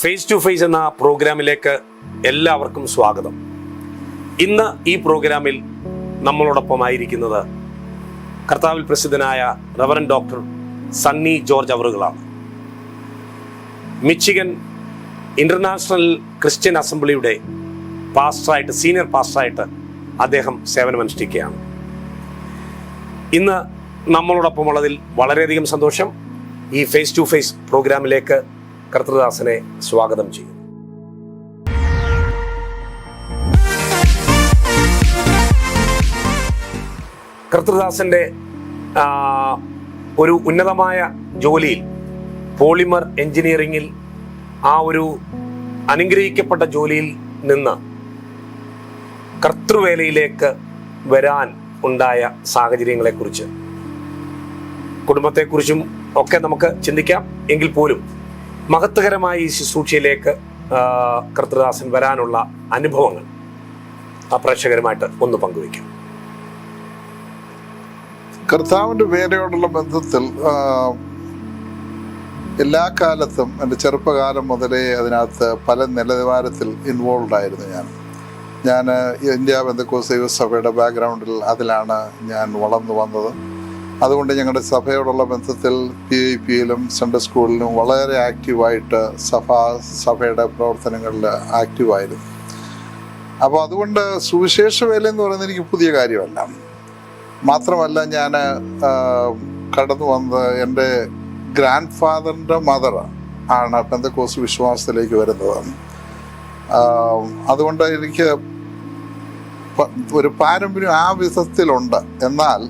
Face to face എന്ന പ്രോഗ്രാമിലേക്ക് എല്ലാവർക്കും സ്വാഗതം. ഇന്ന് ഈ പ്രോഗ്രാമിൽ നമ്മളോടൊപ്പമായിരിക്കുന്നത് കർത്താവിൽ പ്രസിദ്ധനായ റവറൻ ഡോക്ടർ സണ്ണി ജോർജ് അവറുകളാണ്. മിച്ചിഗൻ ഇന്റർനാഷണൽ ക്രിസ്ത്യൻ അസംബ്ലിയുടെ പാസ്റ്ററായിട്ട്, സീനിയർ പാസ്റ്ററായിട്ട് അദ്ദേഹം സേവനമനുഷ്ഠിക്കുകയാണ്. ഇന്ന് നമ്മളോടൊപ്പമുള്ളതിൽ വളരെയധികം സന്തോഷം. ഈ ഫേസ് ടു ഫേസ് പ്രോഗ്രാമിലേക്ക് കർത്തൃദാസനെ സ്വാഗതം ചെയ്യും. കർത്തൃദാസന്റെ ഒരു ഉന്നതമായ ജോലിയിൽ, പോളിമർ എഞ്ചിനീയറിംഗിൽ, ആ ഒരു അനുഗ്രഹിക്കപ്പെട്ട ജോലിയിൽ നിന്ന് കർത്തൃവേലയിലേക്ക് വരാൻ ഉണ്ടായ സാഹചര്യങ്ങളെക്കുറിച്ച്, കുടുംബത്തെക്കുറിച്ചും ഒക്കെ നമുക്ക് ചിന്തിക്കാം. എങ്കിൽ പോലും മഹത്വകരമായ ഈ ശുശ്രൂഷയിലേക്ക് കർത്തൃദാസൻ വരാനുള്ള അനുഭവങ്ങൾ ആ പ്രേക്ഷകരുമായിട്ട് ഒന്ന് പങ്കുവയ്ക്കാം. കർത്താവിൻ്റെ വേലയോടുള്ള ബന്ധത്തിൽ എല്ലാ കാലത്തും എൻ്റെ ചെറുപ്പകാലം മുതലേ അതിനകത്ത് പല നിലവാരത്തിൽ ഇൻവോൾവ് ആയിരുന്നു. ഞാൻ ഇന്ത്യ പെന്തക്കോസ്ത് ദൈവസഭയുടെ ബാക്ക്ഗ്രൗണ്ടിൽ അതിലാണ് ഞാൻ വളർന്നു വന്നത്. അതുകൊണ്ട് ഞങ്ങളുടെ സഭയോടുള്ള ബന്ധത്തിൽ PIP-യിലും സൺഡേ സ്കൂളിലും വളരെ ആക്റ്റീവായിട്ട് സഭയുടെ പ്രവർത്തനങ്ങളിൽ ആക്റ്റീവായിരുന്നു. അപ്പോൾ അതുകൊണ്ട് സുവിശേഷ വേല എന്ന് പറയുന്നത് എനിക്ക് പുതിയ കാര്യമല്ല. മാത്രമല്ല, ഞാൻ കടന്നു വന്നത് എൻ്റെ ഗ്രാൻഡ് ഫാദറിൻ്റെ മദർ ആണ് പെന്തക്കോസ്ത് വിശ്വാസത്തിലേക്ക് വരുന്നത്. അതുകൊണ്ട് എനിക്ക് ഒരു പാരമ്പര്യം ആ വിധത്തിലുണ്ട്. എന്നാൽ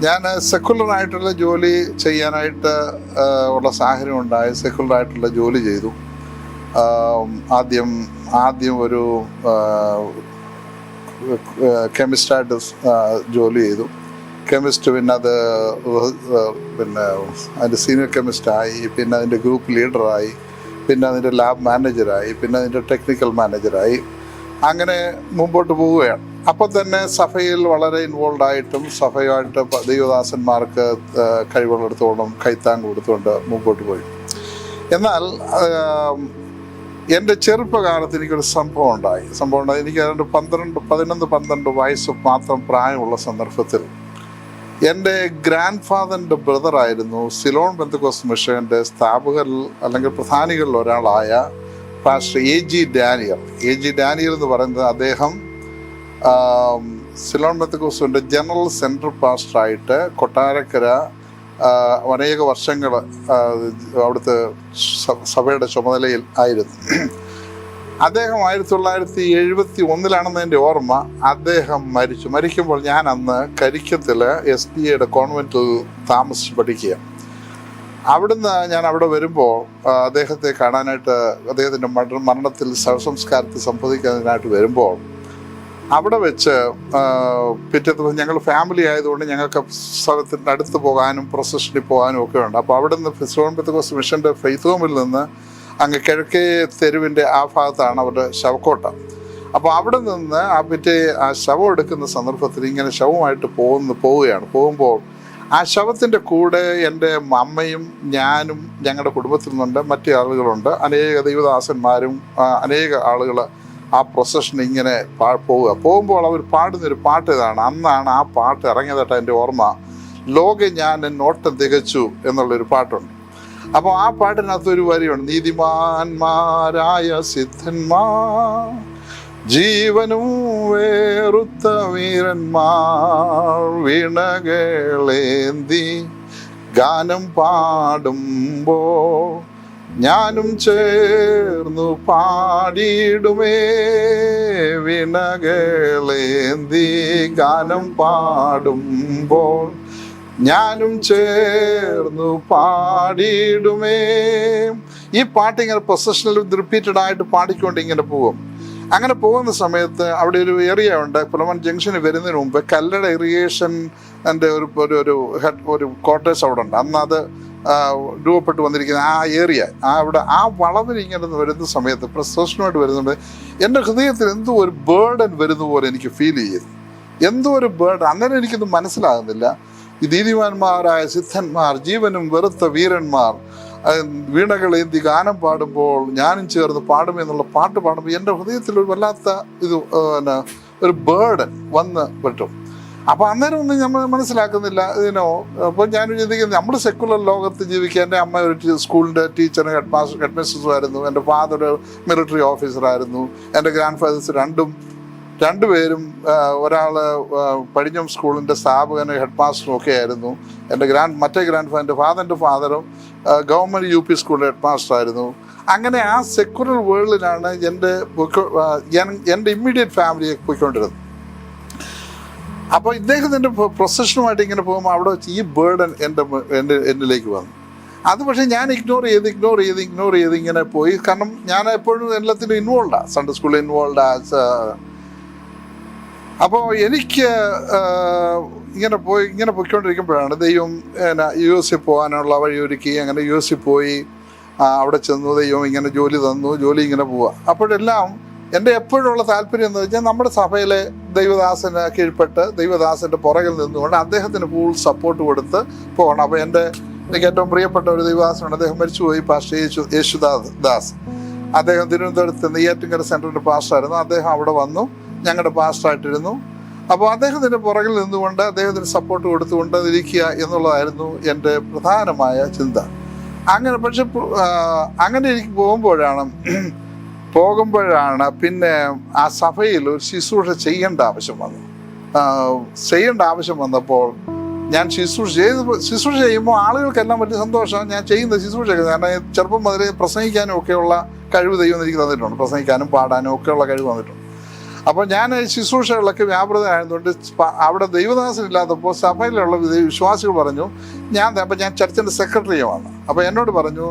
ഞാൻ സെക്കുലറായിട്ടുള്ള ജോലി ചെയ്യാനായിട്ട് ഉള്ള സാഹചര്യം ഉണ്ടായി. സെക്കുലറായിട്ടുള്ള ജോലി ചെയ്തു. ആദ്യം ഒരു കെമിസ്റ്റായിട്ട് ജോലി ചെയ്തു. കെമിസ്റ്റ്, പിന്നെ അതിൻ്റെ സീനിയർ കെമിസ്റ്റായി, പിന്നെ അതിൻ്റെ ഗ്രൂപ്പ് ലീഡറായി, പിന്നെ അതിൻ്റെ ലാബ് മാനേജറായി, പിന്നെ അതിൻ്റെ ടെക്നിക്കൽ മാനേജറായി. അങ്ങനെ മുമ്പോട്ട് പോവുകയാണ്. അപ്പോൾ തന്നെ സഭയിൽ വളരെ ഇൻവോൾവ് ആയിട്ടും സഭയുമായിട്ട് ദൈവദാസന്മാർക്ക് കഴിവുകളെടുത്തോളം കൈത്താങ് കൊടുത്തുകൊണ്ട് മുമ്പോട്ട് പോയി. എന്നാൽ എൻ്റെ ചെറുപ്പകാലത്ത് എനിക്കൊരു സംഭവം ഉണ്ടായി. എനിക്ക് ഏതാണ്ട് 11-12 വയസ്സ് മാത്രം പ്രായമുള്ള സന്ദർഭത്തിൽ എൻ്റെ ഗ്രാൻഡ് ഫാദറിൻ്റെ ബ്രദറായിരുന്നു സിലോൺ പെന്തക്കോസ്ത് മിഷൻ്റെ സ്ഥാപകരിൽ അല്ലെങ്കിൽ പ്രധാനികളിൽ ഒരാളായ പാസ്റ്റർ AG ഡാനിയൽ എന്ന് പറയുന്നത്, അദ്ദേഹം സിലോൺ പെന്തക്കോസ്തിൻ്റെ ജനറൽ സെൻട്രൽ പാസ്റ്ററായിട്ട് കൊട്ടാരക്കര അനേക വർഷങ്ങൾ അവിടുത്തെ സഭയുടെ ചുമതലയിൽ ആയിരുന്നു. അദ്ദേഹം 1971 എൻ്റെ ഓർമ്മ. അദ്ദേഹം മരിക്കുമ്പോൾ ഞാൻ അന്ന് കരിക്കത്തിൽ SDAയുടെ കോൺവെൻറ്റിൽ താമസിച്ച് പഠിക്കുക. അവിടുന്ന് ഞാൻ അവിടെ വരുമ്പോൾ അദ്ദേഹത്തെ കാണാനായിട്ട്, അദ്ദേഹത്തിൻ്റെ മരണത്തിൽ ശവസംസ്കാരത്തിൽ സംബന്ധിക്കുന്നതിനായിട്ട് വരുമ്പോൾ അവിടെ വെച്ച് പിറ്റേ ദിവസം ഞങ്ങൾ ഫാമിലി ആയതുകൊണ്ട് ഞങ്ങൾക്ക് സ്ഥലത്തിൻ്റെ അടുത്ത് പോകാനും പ്രൊസഷനിൽ പോകാനും ഒക്കെ ഉണ്ട്. അപ്പോൾ അവിടെ നിന്ന് സിലോൺ പെന്തക്കോസ്ത് മിഷൻ്റെ ഫെയ്ത്ത് ഹോമിൽ നിന്ന് അങ്ങ് കിഴക്കേ തെരുവിൻ്റെ ആ ഭാഗത്താണ് അവരുടെ ശവക്കോട്ട. അപ്പോൾ അവിടെ നിന്ന് ആ ശവം എടുക്കുന്ന സന്ദർഭത്തിൽ ഇങ്ങനെ ശവമായിട്ട് പോകുമ്പോൾ ആ ശവത്തിൻ്റെ കൂടെ എൻ്റെ അമ്മയും ഞാനും ഞങ്ങളുടെ കുടുംബത്തിൽ നിന്നുണ്ട്, മറ്റു ആളുകളുണ്ട്, അനേക ദൈവദാസന്മാരും അനേക ആളുകൾ ആ പ്രൊസഷൻ ഇങ്ങനെ പോകുമ്പോൾ അവർ പാടുന്നൊരു പാട്ട് ഇതാണ്. അന്നാണ് ആ പാട്ട് ഇറങ്ങിയതായിട്ട് എൻ്റെ ഓർമ്മ. ലോകെ ഞാൻ നോട്ടം തികച്ചു എന്നുള്ളൊരു പാട്ടുണ്ട്. അപ്പോൾ ആ പാട്ടിനകത്ത് ഒരു വരിയുണ്ട്: നീതിമാന്മാരായ സിദ്ധന്മാർ, ജീവനും വേറുത്ത വീരന്മാർ, വീണകളേന്തി ഗാനം പാടുമ്പോൾ ഞാനും ചേർന്നു പാടിയിടുമേ. വീണകളേന്തി ഗാനം പാടുമ്പോൾ ഞാനും ചേർന്നു പാടിയിടുമേ. ഈ പാട്ടിങ്ങനെ പ്രൊസഷണൽ റിപ്പീറ്റഡ് ആയിട്ട് പാടിക്കൊണ്ട് ഇങ്ങനെ പോകും. അങ്ങനെ പോകുന്ന സമയത്ത് അവിടെ ഒരു ഏരിയ ഉണ്ട്. പുലമൺ ജംഗ്ഷന് വരുന്നതിന് മുമ്പ് കല്ലട ഇറിഗേഷൻ എൻ്റെ ഒരു ക്വാർട്ടേഴ്സ് അവിടെ ഉണ്ട്. അന്ന് അത് രൂപപ്പെട്ട് വന്നിരിക്കുന്ന ആ ഏരിയ, അവിടെ ആ വളവിൽ ഇങ്ങനെ വരുന്ന സമയത്ത്, പ്രൊസഷനുമായിട്ട് വരുന്നുണ്ട്, എൻ്റെ ഹൃദയത്തിൽ എന്തോ ഒരു ബേർഡൻ വരുന്ന പോലെ എനിക്ക് ഫീൽ ചെയ്യുന്നു. എന്തോ ഒരു ബേർഡൻ. അന്നേരം എനിക്കൊന്നും മനസ്സിലാകുന്നില്ല. ഈ നീതിമാന്മാരായ സിദ്ധന്മാർ, ജീവനും വെറുത്ത വീരന്മാർ, വീണകളേന്തി ഗാനം പാടുമ്പോൾ ഞാനും ചേർന്ന് പാടുമെന്നുള്ള പാട്ട് പാടുമ്പോൾ എൻ്റെ ഹൃദയത്തിൽ ഒരു വല്ലാത്ത ഇത് പിന്നെ ഒരു ബേർഡൻ വന്ന് പറ്റും. അപ്പോൾ അന്നേരം ഒന്നും നമ്മൾ മനസ്സിലാക്കുന്നില്ല ഇതിനോ. അപ്പോൾ ഞാൻ ചിന്തിക്കുന്നത് നമ്മൾ സെക്കുലർ ലോകത്ത് ജീവിക്കുക. എൻ്റെ അമ്മ ഒരു സ്കൂളിൻ്റെ ടീച്ചറും ഹെഡ് മിസ്ട്രസും ആയിരുന്നു. എൻ്റെ ഫാദർ മിലിറ്ററി ഓഫീസറായിരുന്നു. എൻ്റെ ഗ്രാൻഡ് ഫാദേഴ്സ് രണ്ടുപേരും ഒരാൾ പടിഞ്ഞം സ്കൂളിൻ്റെ സ്ഥാപകനും ഹെഡ് മാസ്റ്ററും ഒക്കെ ആയിരുന്നു. എൻ്റെ എൻ്റെ ഫാദറിൻ്റെ ഫാദറും ഗവൺമെൻറ് UP സ്കൂളിൻ്റെ ഹെഡ് മാസ്റ്ററായിരുന്നു. അങ്ങനെ ആ സെക്കുലർ വേൾഡിലാണ് എൻ്റെ ഇമ്മീഡിയറ്റ് ഫാമിലിയെ പോയിക്കൊണ്ടിരുന്നത്. അപ്പോൾ ഇദ്ദേഹത്തിൻ്റെ പ്രൊഫഷനുമായിട്ട് ഇങ്ങനെ പോകുമ്പോൾ അവിടെ വെച്ച് ഈ ബേർഡൻ എന്നിലേക്ക് വന്നു. അത് പക്ഷേ ഞാൻ ഇഗ്നോർ ചെയ്ത് ഇങ്ങനെ പോയി. കാരണം ഞാൻ എപ്പോഴും എല്ലാത്തിനും ഇൻവോൾവാണ്, സൺഡേ സ്കൂളിൽ ഇൻവോൾവ്. അപ്പോൾ എനിക്ക് ഇങ്ങനെ പോയിക്കൊണ്ടിരിക്കുമ്പോഴാണ് ദൈവം US പോകാനുള്ള വഴിയൊരുക്കി. അങ്ങനെ US പോയി അവിടെ ചെന്നു. ദൈവം ഇങ്ങനെ ജോലി തന്നു. ജോലി ഇങ്ങനെ പോവുക. അപ്പോഴെല്ലാം എൻ്റെ എപ്പോഴുള്ള താല്പര്യം എന്ന് വെച്ചാൽ നമ്മുടെ സഭയിലെ ദൈവദാസന് കീഴ്പ്പെട്ട് ദൈവദാസൻ്റെ പുറകിൽ നിന്നുകൊണ്ട് അദ്ദേഹത്തിന് ഫുൾ സപ്പോർട്ട് കൊടുത്ത് പോകണം. അപ്പോൾ എനിക്ക് ഏറ്റവും പ്രിയപ്പെട്ട ഒരു ദൈവദാസനുണ്ട്. അദ്ദേഹം മരിച്ചുപോയി, പാസ്റ്റർ യേശുദാസ്. അദ്ദേഹം തിരുവനന്തപുരത്ത് നെയ്യാറ്റിൻകര സെൻറ്ററിൻ്റെ പാസ്റ്ററായിരുന്നു. അദ്ദേഹം അവിടെ വന്നു, ഞങ്ങളുടെ പാസ്റ്ററായിട്ടിരുന്നു. അപ്പോൾ അദ്ദേഹത്തിൻ്റെ പുറകിൽ നിന്നുകൊണ്ട് അദ്ദേഹത്തിന് സപ്പോർട്ട് കൊടുത്തുകൊണ്ട് ഇരിക്കുക എന്നുള്ളതായിരുന്നു എൻ്റെ പ്രധാനമായ ചിന്ത. പക്ഷെ അങ്ങനെ എനിക്ക് പോകുമ്പോഴാണ് പിന്നെ ആ സഭയിൽ ഒരു ശുശ്രൂഷ ചെയ്യേണ്ട ആവശ്യം വന്നപ്പോൾ ഞാൻ ശുശ്രൂഷ ചെയ്യുമ്പോൾ ആളുകൾക്കെല്ലാം വലിയ സന്തോഷം. ഞാൻ ചെയ്യുന്ന ശുശ്രൂഷയൊക്കെ, കാരണം ചെറുപ്പം മുതലേ പ്രസംഗിക്കാനും ഒക്കെയുള്ള കഴിവ് ദൈവം എനിക്ക് തന്നിട്ടുണ്ട്. പ്രസംഗിക്കാനും പാടാനും ഒക്കെയുള്ള കഴിവ് തന്നിട്ടുണ്ട്. അപ്പോൾ ഞാൻ ശുശ്രൂഷകളൊക്കെ വ്യാപൃതമായതുകൊണ്ട് അവിടെ ദൈവദാസനില്ലാത്തപ്പോൾ സഭയിലുള്ള വിശ്വാസികൾ പറഞ്ഞു, അപ്പോൾ ഞാൻ ചർച്ചിൻ്റെ സെക്രട്ടറിയുമാണ്. അപ്പോൾ എന്നോട് പറഞ്ഞു,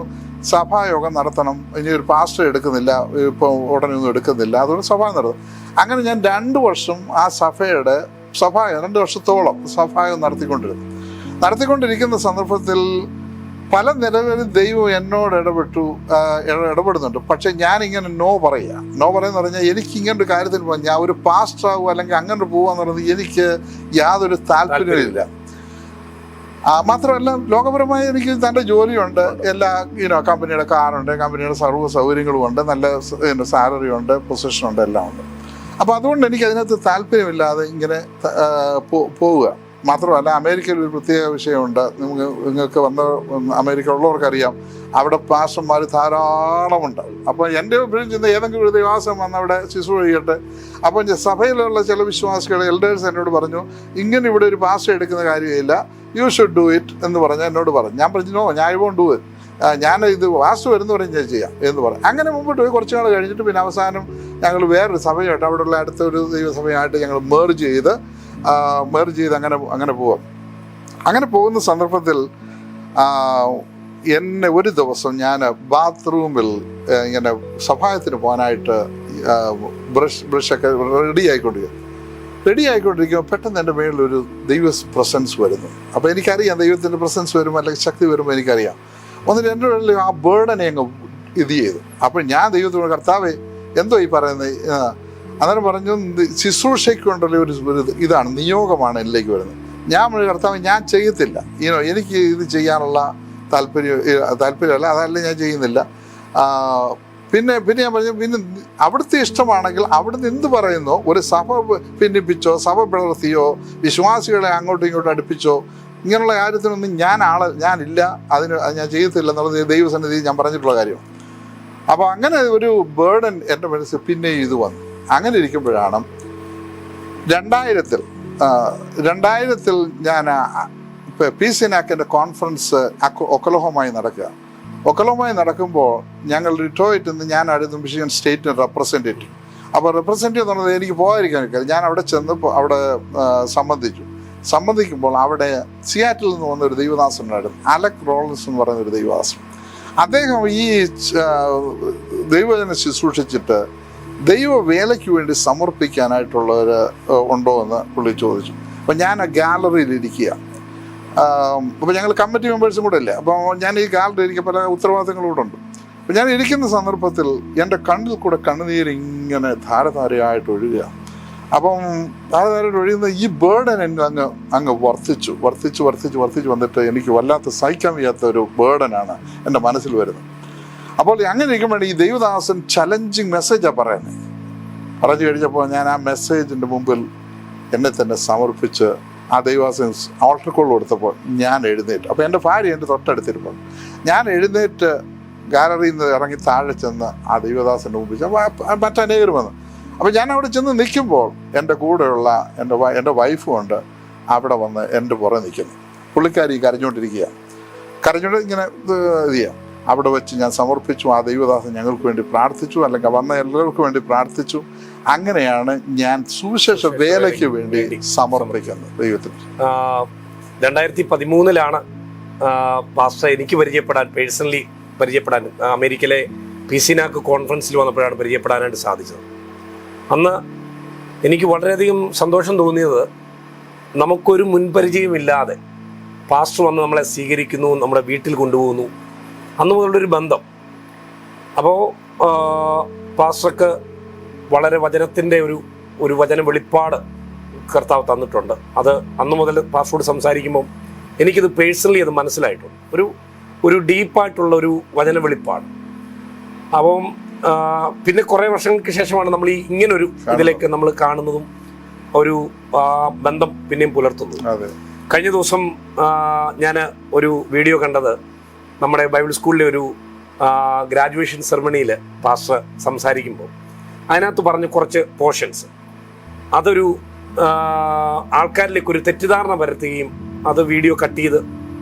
സഭായോഗം നടത്തണം, ഇനി ഒരു പാസ്റ്റർ എടുക്കുന്നില്ല, ഇപ്പോൾ ഉടനെ ഒന്നും എടുക്കുന്നില്ല, അതുകൊണ്ട് സഭ നടത്തും. അങ്ങനെ ഞാൻ 2 വർഷം ആ 2 വർഷത്തോളം സഭായോഗം നടത്തിക്കൊണ്ടിരിക്കുന്ന സന്ദർഭത്തിൽ പല നിലകളിൽ ദൈവം എന്നോട് ഇടപെടുന്നുണ്ട്. പക്ഷെ ഞാനിങ്ങനെ നോ പറയുന്ന പറഞ്ഞാൽ എനിക്ക് ഇങ്ങനൊരു കാര്യത്തിൽ പോകാൻ, ഞാൻ ഒരു പാസ്റ്ററാകുക അല്ലെങ്കിൽ അങ്ങനെ പോകാന്ന് പറയുന്നത് എനിക്ക് യാതൊരു താല്പര്യമില്ല. മാത്രമല്ല ലോകപരമായി എനിക്ക് തൻ്റെ ജോലിയുണ്ട്, എല്ലാ കമ്പനിയുടെ കാറുണ്ട്, കമ്പനിയുടെ സർവ്വ സൗകര്യങ്ങളും ഉണ്ട്, നല്ല സാലറി ഉണ്ട്, പൊസിഷനുണ്ട്, എല്ലാം ഉണ്ട്. അപ്പോൾ അതുകൊണ്ട് എനിക്ക് അതിനകത്ത് താല്പര്യമില്ലാതെ ഇങ്ങനെ പോവുക. മാത്രമല്ല അമേരിക്കയിൽ ഒരു പ്രത്യേക വിഷയമുണ്ട്. നിങ്ങൾക്ക് അമേരിക്ക ഉള്ളവർക്കറിയാം, അവിടെ പാസ്റ്റർമാർ ധാരാളമുണ്ട്. അപ്പോൾ എൻ്റെ ചിന്ത ഏതെങ്കിലും ഒരു ദൈവാസം വന്ന് അവിടെ ശുശ്രൂഷ ചെയ്യട്ടെ. അപ്പോൾ സഭയിലുള്ള ചില വിശ്വാസികൾ എൽഡേഴ്സ് എന്നോട് പറഞ്ഞു, ഇങ്ങനെ ഇവിടെ ഒരു പാസ്റ്റർ എടുക്കുന്ന കാര്യമില്ല, യു ഷുഡ് ഡു ഇറ്റ് എന്ന് എന്നോട് പറഞ്ഞു. ഞാൻ പറഞ്ഞു, നോ, ഞാൻ ഐ വോണ്ട് ഡു ഇറ്റ്, ഞാൻ ഇത് പാസ്റ്റർ വരുന്ന പറഞ്ഞ് ഞാൻ ചെയ്യാം എന്ന് പറഞ്ഞു. അങ്ങനെ മുമ്പോട്ട് പോയി കുറച്ച് നാൾ കഴിഞ്ഞിട്ട് പിന്നെ അവസാനം ഞങ്ങൾ വേറൊരു സഭയായിട്ട് അവിടെയുള്ള അടുത്തൊരു ദൈവസഭയായിട്ട് ഞങ്ങൾ മെർജ് ചെയ്ത് അങ്ങനെ പോവാം. അങ്ങനെ പോകുന്ന സന്ദർഭത്തിൽ എന്നെ ഒരു ദിവസം ഞാൻ ബാത്റൂമിൽ ഇങ്ങനെ സഭായത്തിന് പോകാനായിട്ട് ബ്രഷൊക്കെ റെഡി ആയിക്കൊണ്ടിരിക്കുമ്പോൾ പെട്ടെന്ന് എൻ്റെ മേളിലൊരു ദൈവ പ്രസൻസ് വരുന്നു. അപ്പോൾ എനിക്കറിയാം ദൈവത്തിൻ്റെ പ്രസൻസ് വരുമ്പോൾ അല്ലെങ്കിൽ ശക്തി വരുമ്പോൾ എനിക്കറിയാം. എന്നിട്ട് എൻ്റെ മേളിൽ ആ ബേർഡനെ അങ്ങ് ഇത് ചെയ്തു. അപ്പോൾ ഞാൻ ദൈവത്തോട്, കർത്താവേ എന്തോ ഈ പറയുന്നത്? അന്നേരം പറഞ്ഞു, ശുശ്രൂഷയ്ക്കുണ്ടല്ലോ ഒരു ഇതാണ്, നിയോഗമാണ് എന്നിലേക്ക് വരുന്നത്. ഞാൻ കർത്താവ് ഞാൻ ചെയ്യത്തില്ല, എനിക്ക് ഇത് ചെയ്യാനുള്ള താല്പര്യമല്ല, അതല്ല ഞാൻ ചെയ്യുന്നില്ല. പിന്നെ ഞാൻ പറഞ്ഞു, പിന്നെ അവിടുത്തെ ഇഷ്ടമാണെങ്കിൽ അവിടുന്ന് എന്ത് പറയുന്നോ, ഒരു സഭ ഭിന്നിപ്പിച്ചോ സഭ പിളർത്തിയോ വിശ്വാസികളെ അങ്ങോട്ടും ഇങ്ങോട്ടും അടുപ്പിച്ചോ ഇങ്ങനെയുള്ള കാര്യത്തിനൊന്നും ഞാനില്ല, അത് ഞാൻ ചെയ്യത്തില്ല എന്നുള്ളത് ദൈവസന്നിധി ഞാൻ പറഞ്ഞിട്ടുള്ള കാര്യമാണ്. അപ്പോൾ അങ്ങനെ ഒരു ബേർഡൻ എൻ്റെ മനസ്സിൽ പിന്നെ ഇത് വന്നു. അങ്ങനെ ഇരിക്കുമ്പോഴാണ് 2000 ഞാൻ പീസിനാക്കിൻ്റെ കോൺഫറൻസ് ഒക്ലഹോമയിൽ നടക്കുമ്പോൾ ഞങ്ങൾ ഡിട്രോയിറ്റിൽ നിന്ന് ഞാനായിരുന്നു മിഷിഗൺ സ്റ്റേറ്റിന് റെപ്രസെൻറ്റേറ്റീവ്. അപ്പോൾ റെപ്രസെൻറ്റേറ്റീവ് എന്ന് പറഞ്ഞത് എനിക്ക് പോകാതിരിക്കാൻ നിൽക്കുക. ഞാൻ അവിടെ ചെന്ന് അവിടെ സംബന്ധിക്കുമ്പോൾ അവിടെ സിയാറ്റിൽ നിന്ന് വന്നൊരു ദൈവദാസനുണ്ടായിരുന്നു, അലക് റോളൻസ് എന്ന് പറയുന്നൊരു ദൈവദാസൻ. അദ്ദേഹം ഈ ദൈവജനം ശുശ്രൂഷിച്ചിട്ട് ദൈവ വേലയ്ക്ക് വേണ്ടി സമർപ്പിക്കാനായിട്ടുള്ളവർ ഉണ്ടോ എന്ന് പുള്ളി ചോദിച്ചു. അപ്പം ഞാൻ ആ ഗാലറിയിൽ ഇരിക്കുക. അപ്പോൾ ഞങ്ങൾ കമ്മിറ്റി മെമ്പേഴ്സും കൂടെ ഇല്ലേ, അപ്പോൾ ഞാൻ ഈ ഗാലറിയിൽ ഇരിക്കുക, പല ഉത്തരവാദിത്തങ്ങളും കൂടെ ഉണ്ട്. അപ്പം ഞാൻ ഇരിക്കുന്ന സന്ദർഭത്തിൽ എൻ്റെ കണ്ണിൽ കൂടെ കണ്ണുനീര് ഇങ്ങനെ ധാരധാരയായിട്ട് ഒഴുകുക. അപ്പം അതായത് ഒഴിയുന്ന ഈ ബേർഡൻ എന്നെ അങ്ങ് വർദ്ധിച്ചു വന്നിട്ട് എനിക്ക് വല്ലാത്ത സഹിക്കാൻ വയ്യാത്ത ഒരു ബേർഡനാണ് എൻ്റെ മനസ്സിൽ വരുന്നത്. അപ്പോൾ അങ്ങനെ ഇരിക്കുമ്പോൾ ഈ ദൈവദാസൻ ചലഞ്ചിങ് മെസ്സേജാണ് പറഞ്ഞു കഴിഞ്ഞപ്പോൾ ഞാൻ ആ മെസ്സേജിൻ്റെ മുമ്പിൽ എന്നെ തന്നെ സമർപ്പിച്ച് ആ ദൈവദാസൻ ആൾട്ടർ കോൾ കൊടുത്തപ്പോൾ ഞാൻ എഴുന്നേറ്റ്. അപ്പോൾ എൻ്റെ ഭാര്യ എൻ്റെ തൊട്ടടുത്തിരുമ്പോൾ ഞാൻ എഴുന്നേറ്റ് ഗാലറിയിൽ നിന്ന് ഇറങ്ങി താഴെ ചെന്ന് ആ ദൈവദാസൻ്റെ മുമ്പിൽ മറ്റനേകർ വന്നു. അപ്പോൾ ഞാൻ അവിടെ ചെന്ന് നിൽക്കുമ്പോൾ എൻ്റെ കൂടെയുള്ള എൻ്റെ വൈഫും ഉണ്ട് അവിടെ വന്ന് എൻ്റെ പുറകെ നിൽക്കുന്നു. പുള്ളിക്കാരി കരഞ്ഞുകൊണ്ട് ഇങ്ങനെ ഇത് ചെയ്യാം. അവിടെ വെച്ച് ഞാൻ സമർപ്പിച്ചു. ആ ദൈവദാസൻ ഞങ്ങൾക്ക് വേണ്ടി പ്രാർത്ഥിച്ചു, അല്ലെങ്കിൽ വന്ന എല്ലാവർക്കും വേണ്ടി പ്രാർത്ഥിച്ചു. അങ്ങനെയാണ് ഞാൻ സുവിശേഷ വേലയ്ക്ക് വേണ്ടി സമർപ്പിക്കുന്നത് ദൈവത്തിന്. 2013 പാസ്റ്റർ എനിക്ക് പേഴ്സണലി പരിചയപ്പെടാൻ അമേരിക്കയിലെ പിസിനാക്ക് കോൺഫറൻസിൽ വന്നപ്പോഴാണ് പരിചയപ്പെടാനായിട്ട് സാധിച്ചത്. അന്ന് എനിക്ക് വളരെയധികം സന്തോഷം തോന്നിയത്, നമുക്കൊരു മുൻപരിചയമില്ലാതെ പാസ്റ്റർ വന്ന് നമ്മളെ സ്വീകരിക്കുന്നു, നമ്മുടെ വീട്ടിൽ കൊണ്ടുപോകുന്നു. അന്ന് മുതലുള്ളൊരു ബന്ധം. അപ്പോൾ പാസ്റ്റർക്ക് വളരെ വചനത്തിൻ്റെ ഒരു വചന വെളിപ്പാട് കർത്താവ് തന്നിട്ടുണ്ട്. അത് അന്ന് മുതൽ പാസ്റ്ററോട് സംസാരിക്കുമ്പം എനിക്കിത് പേഴ്സണലി അത് മനസ്സിലായിട്ടുണ്ട്. ഒരു ഡീപ്പായിട്ടുള്ള ഒരു വചന വെളിപ്പാട്. അപ്പം പിന്നെ കുറേ വർഷങ്ങൾക്ക് ശേഷമാണ് നമ്മൾ ഇങ്ങനൊരു ഇതിലേക്ക് നമ്മൾ കാണുന്നതും ഒരു ബന്ധം പിന്നെയും പുലർത്തുന്നത്. കഴിഞ്ഞ ദിവസം ഞാൻ ഒരു വീഡിയോ കണ്ടത്, നമ്മുടെ ബൈബിൾ സ്കൂളിലെ ഒരു ഗ്രാജുവേഷൻ സെറമണിയിൽ പാസ്റ്റർ സംസാരിക്കുമ്പോൾ അതിനകത്ത് പറഞ്ഞ കുറച്ച് പോർഷൻസ് അതൊരു ആൾക്കാരിലേക്ക് ഒരു തെറ്റിദ്ധാരണ വരുത്തുകയും അത് വീഡിയോ കട്ട് ചെയ്ത്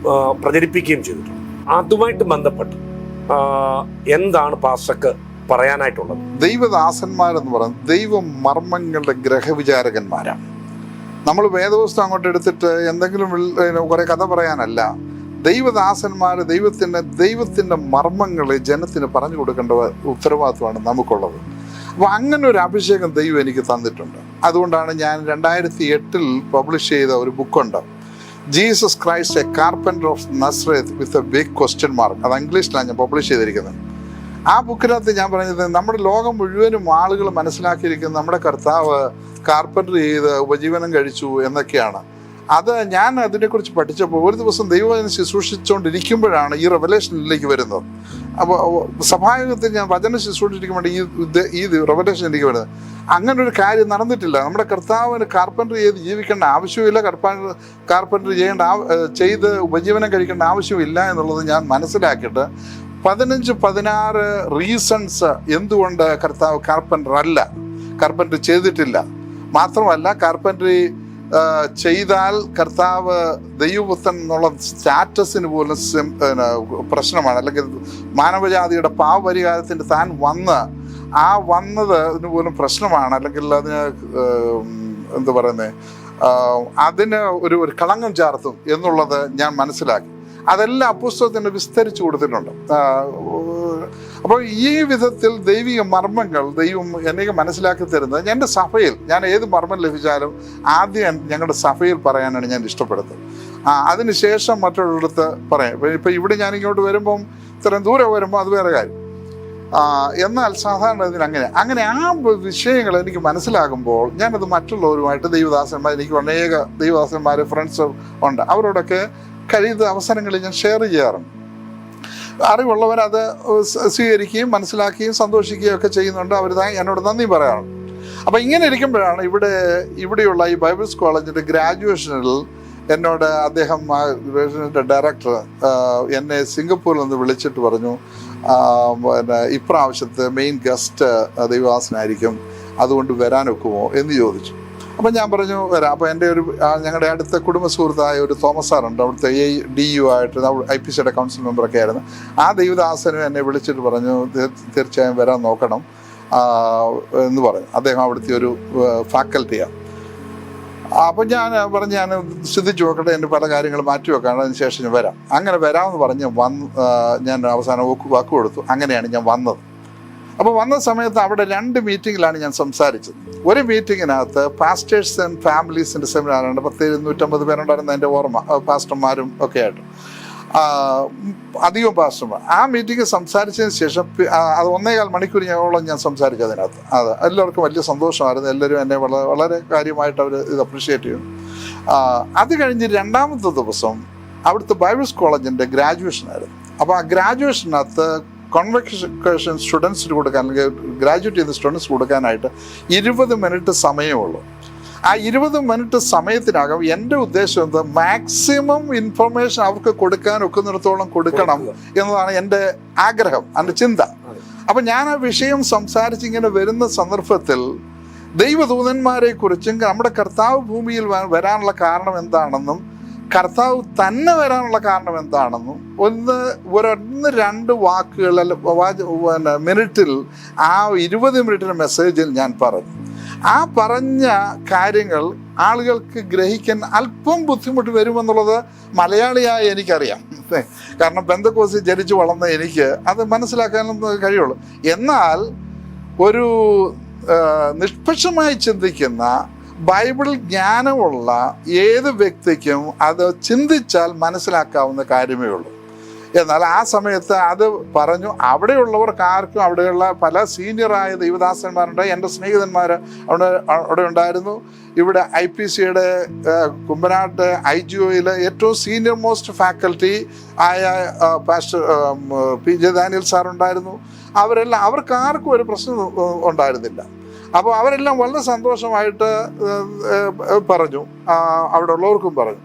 പ്രചരിപ്പിക്കുകയും ചെയ്തിട്ടുണ്ട്. അതുമായിട്ട് ബന്ധപ്പെട്ട് എന്താണ് പാസ്റ്റർക്ക് പറയാനായിട്ടുള്ളത്? ദൈവദാസന്മാരെന്ന് പറയുന്നത് ദൈവ മർമ്മങ്ങളുടെ ഗ്രഹവിചാരകന്മാരാണ്. നമ്മൾ വേദപുസ്തകം അങ്ങോട്ട് എടുത്തിട്ട് എന്തെങ്കിലും കുറെ കഥ പറയാനല്ല. ദൈവദാസന്മാർ ദൈവത്തിൻ്റെ മർമ്മങ്ങളെ ജനത്തിന് പറഞ്ഞു കൊടുക്കേണ്ട ഉത്തരവാദിത്വമാണ് നമുക്കുള്ളത്. അപ്പോൾ അങ്ങനെ ഒരു അഭിഷേകം ദൈവം എനിക്ക് തന്നിട്ടുണ്ട്. അതുകൊണ്ടാണ് ഞാൻ 2008 പബ്ലിഷ് ചെയ്ത ഒരു ബുക്കുണ്ട്, Jesus Christ a carpenter of Nazareth with a big question mark. അത് ഇംഗ്ലീഷിലാണ് ഞാൻ പബ്ലിഷ് ചെയ്തിരിക്കുന്നത്. ആ ബുക്കിനകത്ത് ഞാൻ പറഞ്ഞത്, നമ്മുടെ ലോകം മുഴുവനും ആളുകൾ മനസ്സിലാക്കിയിരിക്കുന്നത് നമ്മുടെ കർത്താവ് കാർപ്പൻറ്റർ ചെയ്ത് ഉപജീവനം കഴിച്ചു എന്നൊക്കെയാണ്. ഞാൻ അതിനെക്കുറിച്ച് പഠിച്ചപ്പോൾ ഒരു ദിവസം ദൈവവചനം ശുശ്രൂഷിച്ചുകൊണ്ടിരിക്കുമ്പോഴാണ് ഈ റെവലേഷനിലേക്ക് വരുന്നത്. അപ്പോൾ സഭായോഗത്തിൽ ഞാൻ വചനം ശുശ്രൂഷിക്കുമ്പോൾ ഈ റെവലേഷൻ എനിക്ക് വരുന്നത്. അങ്ങനെ ഒരു കാര്യം നടന്നിട്ടില്ല. നമ്മുടെ കർത്താവിന് കാർപ്പൻറ്റർ ചെയ്ത് ജീവിക്കേണ്ട ആവശ്യമില്ല, കാർപ്പൻറ്റർ ചെയ്ത് ഉപജീവനം കഴിക്കേണ്ട ആവശ്യമില്ല എന്നുള്ളത് ഞാൻ മനസ്സിലാക്കിയിട്ട് 15-16 റീസൺസ് എന്തുകൊണ്ട് കർത്താവ് കാർപ്പൻറ്റർ ചെയ്തിട്ടില്ല. മാത്രമല്ല, കാർപ്പൻറ്ററി ചെയ്താൽ കർത്താവ് ദൈവപുത്രൻ എന്നുള്ള സ്റ്റാറ്റസിന് പോലും പ്രശ്നമാണ്. അല്ലെങ്കിൽ മാനവജാതിയുടെ പാവപരിഹാരത്തിന് താൻ വന്നതിന് പോലും പ്രശ്നമാണ്. അല്ലെങ്കിൽ അതിന് എന്താ പറയുന്നത്, അതിന് ഒരു കളങ്കം ചാർത്തും എന്നുള്ളത് ഞാൻ മനസ്സിലാക്കി. അതെല്ലാം പുസ്തകത്തിന് വിസ്തരിച്ചു കൊടുത്തിട്ടുണ്ട്. അപ്പോൾ ഈ വിധത്തിൽ ദൈവിക മർമ്മങ്ങൾ ദൈവം എന്നെ മനസ്സിലാക്കി തരുന്നത് എൻ്റെ സഭയിൽ, ഞാൻ ഏത് മർമ്മം ലഭിച്ചാലും ആദ്യം ഞങ്ങളുടെ സഭയിൽ പറയാനാണ് ഞാൻ ഇഷ്ടപ്പെടുന്നത്. അതിനുശേഷം മറ്റുള്ളിടത്ത് പറയാം. ഇപ്പം ഇവിടെ ഞാൻ ഇങ്ങോട്ട് വരുമ്പം ഇത്രയും ദൂരം വരുമ്പോൾ അത് വേറെ കാര്യം. എന്നാൽ സാധാരണ ഇതിന് അങ്ങനെ ആ വിഷയങ്ങൾ എനിക്ക് മനസ്സിലാകുമ്പോൾ ഞാനത് മറ്റുള്ളവരുമായിട്ട് എനിക്ക് അനേക ദൈവദാസന്മാർ ഫ്രണ്ട്സ് ഉണ്ട്, അവരോടൊക്കെ കഴിയുന്ന അവസരങ്ങളിൽ ഞാൻ ഷെയർ ചെയ്യാറുണ്ട്. അറിവുള്ളവരത് സ്വീകരിക്കുകയും മനസ്സിലാക്കുകയും സന്തോഷിക്കുകയും ഒക്കെ ചെയ്യുന്നുണ്ട്. അവർ എന്നോട് നന്ദി പറയാറുണ്ട്. അപ്പം ഇങ്ങനെ ഇരിക്കുമ്പോഴാണ് ഇവിടെയുള്ള ഈ ബൈബിൾസ് കോളേജിൻ്റെ ഗ്രാജുവേഷനിൽ എന്നോട് അദ്ദേഹം, ഗ്രാജുവേഷൻ്റെ ഡയറക്ടർ, എന്നെ സിംഗപ്പൂരിൽ നിന്ന് വിളിച്ചിട്ട് പറഞ്ഞു, ഇപ്രാവശ്യത്തെ മെയിൻ ഗസ്റ്റ് ദൈവദാസനായിരിക്കും, അതുകൊണ്ട് വരാനൊക്കുമോ എന്ന് ചോദിച്ചു. അപ്പം ഞാൻ പറഞ്ഞു വരാം. അപ്പോൾ എൻ്റെ ഞങ്ങളുടെ അടുത്ത കുടുംബ സുഹൃത്തായ ഒരു തോമസ് സാറുണ്ട്, അവിടുത്തെ DU ആയിട്ട് IPCയുടെ കൗൺസിൽ മെമ്പറൊക്കെ ആയിരുന്നു. ആ ദൈവദാസനും എന്നെ വിളിച്ചിട്ട് പറഞ്ഞു, തീർച്ചയായും വരാൻ നോക്കണം എന്ന് പറഞ്ഞു. അദ്ദേഹം അവിടുത്തെ ഒരു ഫാക്കൽറ്റിയാണ്. അപ്പം ഞാൻ ശ്രദ്ധിച്ചു നോക്കട്ടെ, എൻ്റെ പല കാര്യങ്ങൾ മാറ്റി വെക്കാണ്, അതിന് ശേഷം ഞാൻ വരാം. അങ്ങനെ വരാമെന്ന് പറഞ്ഞ് ഞാൻ അവസാനം വാക്ക് കൊടുത്തു. അങ്ങനെയാണ് ഞാൻ വന്നത്. അപ്പോൾ വന്ന സമയത്ത് അവിടെ 2 മീറ്റിങ്ങിലാണ് ഞാൻ സംസാരിച്ചത്. ഒരു മീറ്റിങ്ങിനകത്ത് പാസ്റ്റേഴ്സ് ആൻഡ് ഫാമിലീസിൻ്റെ സെമിനാറുണ്ട്, 150 പേരുണ്ടായിരുന്ന എൻ്റെ ഓർമ്മ, പാസ്റ്റർമാരും ഒക്കെ ആയിട്ട്. അധികം പാസ്റ്റർമാർ. ആ മീറ്റിംഗ് സംസാരിച്ചതിന് ശേഷം അത് 1.25 മണിക്കൂറോളം ഞാൻ സംസാരിച്ചു അതിനകത്ത്. അത് എല്ലാവർക്കും വലിയ സന്തോഷമായിരുന്നു. എല്ലാവരും എന്നെ വളരെ കാര്യമായിട്ട് അവർ ഇത് അപ്രീഷിയേറ്റ് ചെയ്യുന്നു. അത് കഴിഞ്ഞ് 2ാമത്തെ ദിവസം അവിടുത്തെ ബൈബിൾസ് കോളേജിൻ്റെ ഗ്രാജുവേഷനായിരുന്നു. അപ്പോൾ ആ ഗ്രാജുവേഷനകത്ത് കോൺവെക്കേഷൻ സ്റ്റുഡൻസിന് കൊടുക്കാൻ, അല്ലെങ്കിൽ ഗ്രാജുവേറ്റ് ചെയ്യുന്ന സ്റ്റുഡൻസ് കൊടുക്കാനായിട്ട് 20 മിനിറ്റ് സമയമുള്ളൂ. ആ 20 മിനിറ്റ് സമയത്തിനകം എൻ്റെ ഉദ്ദേശം എന്താ, മാക്സിമം ഇൻഫർമേഷൻ അവർക്ക് കൊടുക്കാൻ ഒക്കുന്നിടത്തോളം കൊടുക്കണം എന്നതാണ് എൻ്റെ ആഗ്രഹം, എൻ്റെ ചിന്ത. അപ്പം ഞാൻ ആ വിഷയം സംസാരിച്ചിങ്ങനെ വരുന്ന സന്ദർഭത്തിൽ ദൈവദൂതന്മാരെ കുറിച്ചും നമ്മുടെ കർത്താവ് ഭൂമിയിൽ വരാനുള്ള കാരണം എന്താണെന്നും കർത്താവ് തന്നെ വരാനുള്ള കാരണം എന്താണെന്നും ഒന്ന് 2 വാക്കുകൾ അല്ല മിനിറ്റിൽ ആ 20 മിനിറ്റിൻ്റെ മെസ്സേജിൽ ഞാൻ പറഞ്ഞു. ആ പറഞ്ഞ കാര്യങ്ങൾ ആളുകൾക്ക് ഗ്രഹിക്കാൻ അല്പം ബുദ്ധിമുട്ട് വരുമെന്നുള്ളത് മലയാളിയായ എനിക്കറിയാം. കാരണം പെന്തക്കോസ്തിൽ ജനിച്ചു വളർന്ന എനിക്ക് അത് മനസ്സിലാക്കാനൊന്നും കഴിയുള്ളൂ. എന്നാൽ ഒരു നിഷ്പക്ഷമായി ചിന്തിക്കുന്ന ബൈബിൾ ജ്ഞാനമുള്ള ഏത് വ്യക്തിക്കും അത് ചിന്തിച്ചാൽ മനസ്സിലാക്കാവുന്ന കാര്യമേ ഉള്ളൂ. എന്നാൽ ആ സമയത്ത് അത് പറഞ്ഞു. അവിടെയുള്ളവർക്ക് ആർക്കും, അവിടെയുള്ള പല സീനിയറായ ദൈവദാസന്മാരുണ്ടായി. എൻ്റെ സ്നേഹിതന്മാർ അവിടെ ഉണ്ടായിരുന്നു. ഇവിടെ IPCയുടെ കുമ്പനാട്ട് IGOയിൽ ഏറ്റവും സീനിയർ മോസ്റ്റ് ഫാക്കൽറ്റി ആയ പാസ്റ്റർ PJ ദാനിയൽ സാറുണ്ടായിരുന്നു. അവർക്ക് ആർക്കും ഒരു പ്രശ്നം ഉണ്ടായിരുന്നില്ല. അപ്പോൾ അവരെല്ലാം വളരെ സന്തോഷമായിട്ട് പറഞ്ഞു, അവിടെ ഉള്ളവർക്കും പറഞ്ഞു.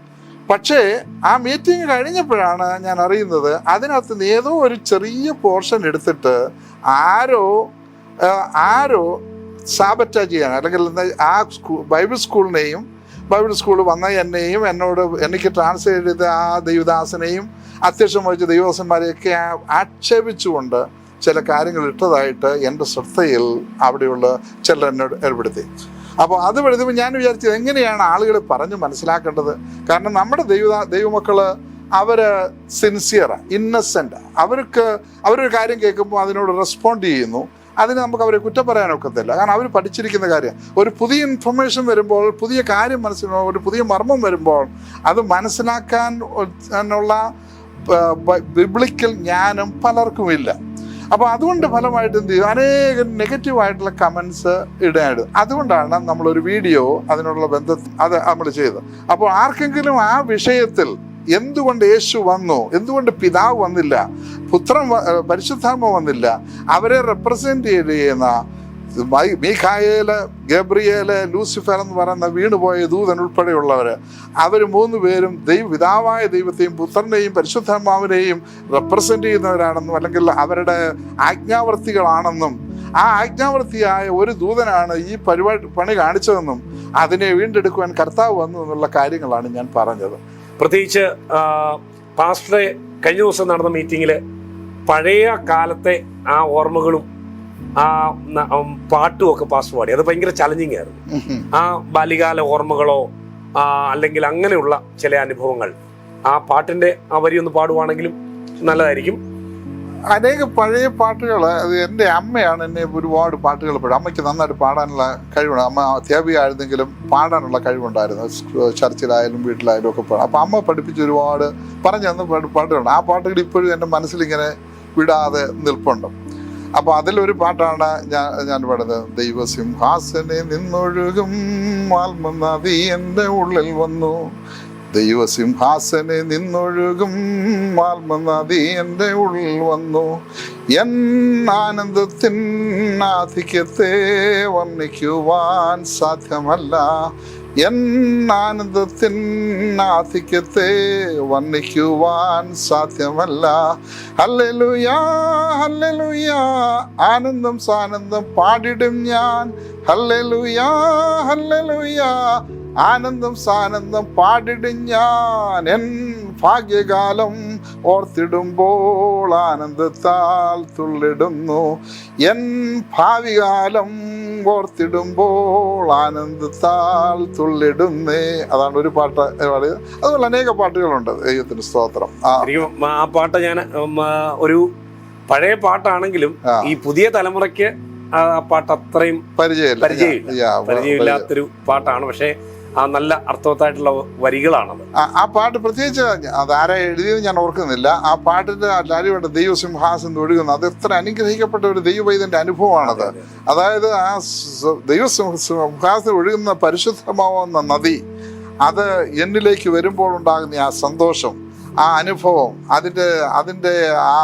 പക്ഷേ ആ മീറ്റിംഗ് കഴിഞ്ഞപ്പോഴാണ് ഞാൻ അറിയുന്നത് അതിനകത്ത് നിന്ന് ഏതോ ഒരു ചെറിയ പോർഷൻ എടുത്തിട്ട് ആരോ സാബറ്റാജ് ചെയ്യാൻ, അല്ലെങ്കിൽ ആ ബൈബിൾ സ്കൂൾ വന്ന എന്നെയും എനിക്ക് ട്രാൻസ്ലേറ്റ് ചെയ്ത ആ ദൈവദാസനെയും അത്യാവശ്യം വഹിച്ച ദൈവദാസന്മാരെയൊക്കെ ആക്ഷേപിച്ചുകൊണ്ട് ചില കാര്യങ്ങൾ ഇട്ടതായിട്ട് എൻ്റെ ശ്രദ്ധയിൽ അവിടെയുള്ള ചിലർ എന്നോട് ഏർപ്പെടുത്തി. അപ്പോൾ അത് എഴുതുമ്പോൾ ഞാൻ വിചാരിച്ചത് എങ്ങനെയാണ് ആളുകൾ പറഞ്ഞ് മനസ്സിലാക്കേണ്ടത്. കാരണം നമ്മുടെ ദൈവമക്കൾ അവർ സിൻസിയറാണ്, ഇന്നസെൻ്റ്. അവരൊരു കാര്യം കേൾക്കുമ്പോൾ അതിനോട് റെസ്പോണ്ട് ചെയ്യുന്നു. അതിന് നമുക്ക് അവരെ കുറ്റം പറയാനൊക്കത്തില്ല. കാരണം അവർ പഠിച്ചിരിക്കുന്ന കാര്യം. ഒരു പുതിയ ഇൻഫർമേഷൻ വരുമ്പോൾ, പുതിയ കാര്യം മനസ്സിലാകുമ്പോൾ, ഒരു പുതിയ മർമ്മം വരുമ്പോൾ അത് മനസ്സിലാക്കാനുള്ള ബിബ്ലിക്കൽ ജ്ഞാനം പലർക്കും ഇല്ല. അപ്പോൾ അതുകൊണ്ട് ഫലമായിട്ട് എന്ത് ചെയ്യും, അനേകം നെഗറ്റീവായിട്ടുള്ള കമൻസ് ഇടാനും. അതുകൊണ്ടാണ് നമ്മളൊരു വീഡിയോ അതിനുള്ള ബന്ധത്തിൽ അത് നമ്മൾ ചെയ്തത്. അപ്പോൾ ആർക്കെങ്കിലും ആ വിഷയത്തിൽ എന്തുകൊണ്ട് യേശു വന്നു, എന്തുകൊണ്ട് പിതാവ് വന്നില്ല, പുത്രൻ പരിശുദ്ധാത്മ വന്നില്ല, അവരെ റെപ്രസെൻ്റ് ചെയ്യുന്ന മീഖായേല്, ഗബ്രിയേല്, ലൂസിഫർ എന്ന് പറയുന്ന വീണുപോയ ദൂതൻ ഉൾപ്പെടെയുള്ളവർ, അവർ 3 പേരും പിതാവായ ദൈവത്തെയും പുത്രനെയും പരിശുദ്ധാത്മാവിനെയും റെപ്രസെൻ്റ് ചെയ്യുന്നവരാണെന്നും, അല്ലെങ്കിൽ അവരുടെ ആജ്ഞാവർത്തികളാണെന്നും, ആ ആജ്ഞാവർത്തിയായ ഒരു ദൂതനാണ് ഈ പണി കാണിച്ചതെന്നും അതിനെ വീണ്ടെടുക്കുവാൻ കർത്താവ് വന്നു എന്നുള്ള കാര്യങ്ങളാണ് ഞാൻ പറഞ്ഞത്. പ്രത്യേകിച്ച് പാസ്റ്ററെ കഴിഞ്ഞ ദിവസം നടന്ന മീറ്റിങ്ങിൽ പഴയ കാലത്തെ ആ ഓർമ്മകളും ആ പാട്ടും ഒക്കെ പാസ്റ്റർ പാടി. അത് ഭയങ്കര ചലഞ്ചിങ് ആയിരുന്നു. ആ ബാല്യകാല ഓർമ്മകളോ അല്ലെങ്കിൽ അങ്ങനെയുള്ള ചില അനുഭവങ്ങൾ ആ പാട്ടിന്റെ ആ വരി ഒന്ന് പാടുവാണെങ്കിലും നല്ലതായിരിക്കും. അനേക പഴയ പാട്ടുകൾ, അത് എൻ്റെ അമ്മയാണ് എന്നെ ഒരുപാട് പാട്ടുകൾ പാടും. അമ്മയ്ക്ക് നന്നായിട്ട് പാടാനുള്ള കഴിവുണ്ട്. അമ്മ അധ്യാപികയായിരുന്നെങ്കിലും പാടാനുള്ള കഴിവുണ്ടായിരുന്നു. ചർച്ചിലായാലും വീട്ടിലായാലും ഒക്കെ പാടും. അപ്പം അമ്മ പഠിപ്പിച്ച് ഒരുപാട് പറഞ്ഞു തന്ന പാട്ടുകളുണ്ട്. ആ പാട്ടുകൾ ഇപ്പോഴും എൻ്റെ മനസ്സിലിങ്ങനെ വിടാതെ നിൽപ്പുണ്ട്. അപ്പോൾ അതിലൊരു പാട്ടാണ് ഞാൻ പാടുന്നത്. ദൈവസിംഹാസനെ നിന്നൊഴുകും ആത്മനദി എൻ്റെ ഉള്ളിൽ വന്നു, ദൈവസിംഹാസനെ നിന്നൊഴുകും ആത്മനദി എൻ്റെ ഉള്ളിൽ വന്നു, എൻ ആനന്ദത്തിൻ ആധിക്യത്തെ വർണ്ണിക്കുവാൻ സാധ്യമല്ല, എൻ ആനന്ദത്തിൻ ആധിക്യത്തെ വർണ്ണിക്കുവാൻ സാധ്യമല്ല. ഹല്ലേലൂയാ ഹല്ലേലൂയാ, ആനന്ദം സാനന്ദം പാടിടും ഞാൻ. ഹല്ലേലൂയാ ഹല്ലേലൂയാ, ആനന്ദം സാനന്ദം പാടിടും ഞാൻ. എൻ ഭാഗ്യകാലം ഓർത്തിടുമ്പോൾ ആനന്ദത്താൽ തുള്ളിടുന്നു, എൻ ഭാവികാലം ഓർത്തിടുമ്പോൾ ആനന്ദത്താൽ തുള്ളിടുന്നേ. അതാണ് ഒരു പാട്ട്. അതുപോലെ അനേക പാട്ടുകളുണ്ട്. ദൈവത്തിന് സ്തോത്രം. ആ പാട്ട് ഞാൻ ഒരു പഴയ പാട്ടാണെങ്കിലും ഈ പുതിയ തലമുറയ്ക്ക് ആ പാട്ട് അത്രയും പരിചയമില്ലാത്തൊരു പാട്ടാണ്. പക്ഷെ ആ നല്ല അർത്ഥവത്തായിട്ടുള്ള വരികളാണത്. ആ പാട്ട് പ്രത്യേകിച്ച് അതാരെ എഴുതിയത് ഞാൻ ഓർക്കുന്നില്ല. ആ പാട്ടിന്റെ ലാലിയുടെ ദൈവസിംഹാസനം ഒഴുകുന്ന അത് എത്ര അനുഗ്രഹിക്കപ്പെട്ട ഒരു ദൈവവൈദ്യന്റെ അനുഭവമാണത്. അതായത് ആ ദൈവസിംഹാസനം ഒഴുകുന്ന പരിശുദ്ധമാവുന്ന നദി, അത് എന്നിലേക്ക് വരുമ്പോൾ ഉണ്ടാകുന്ന ആ സന്തോഷം, ആ അനുഭവം, അതിൻ്റെ ആ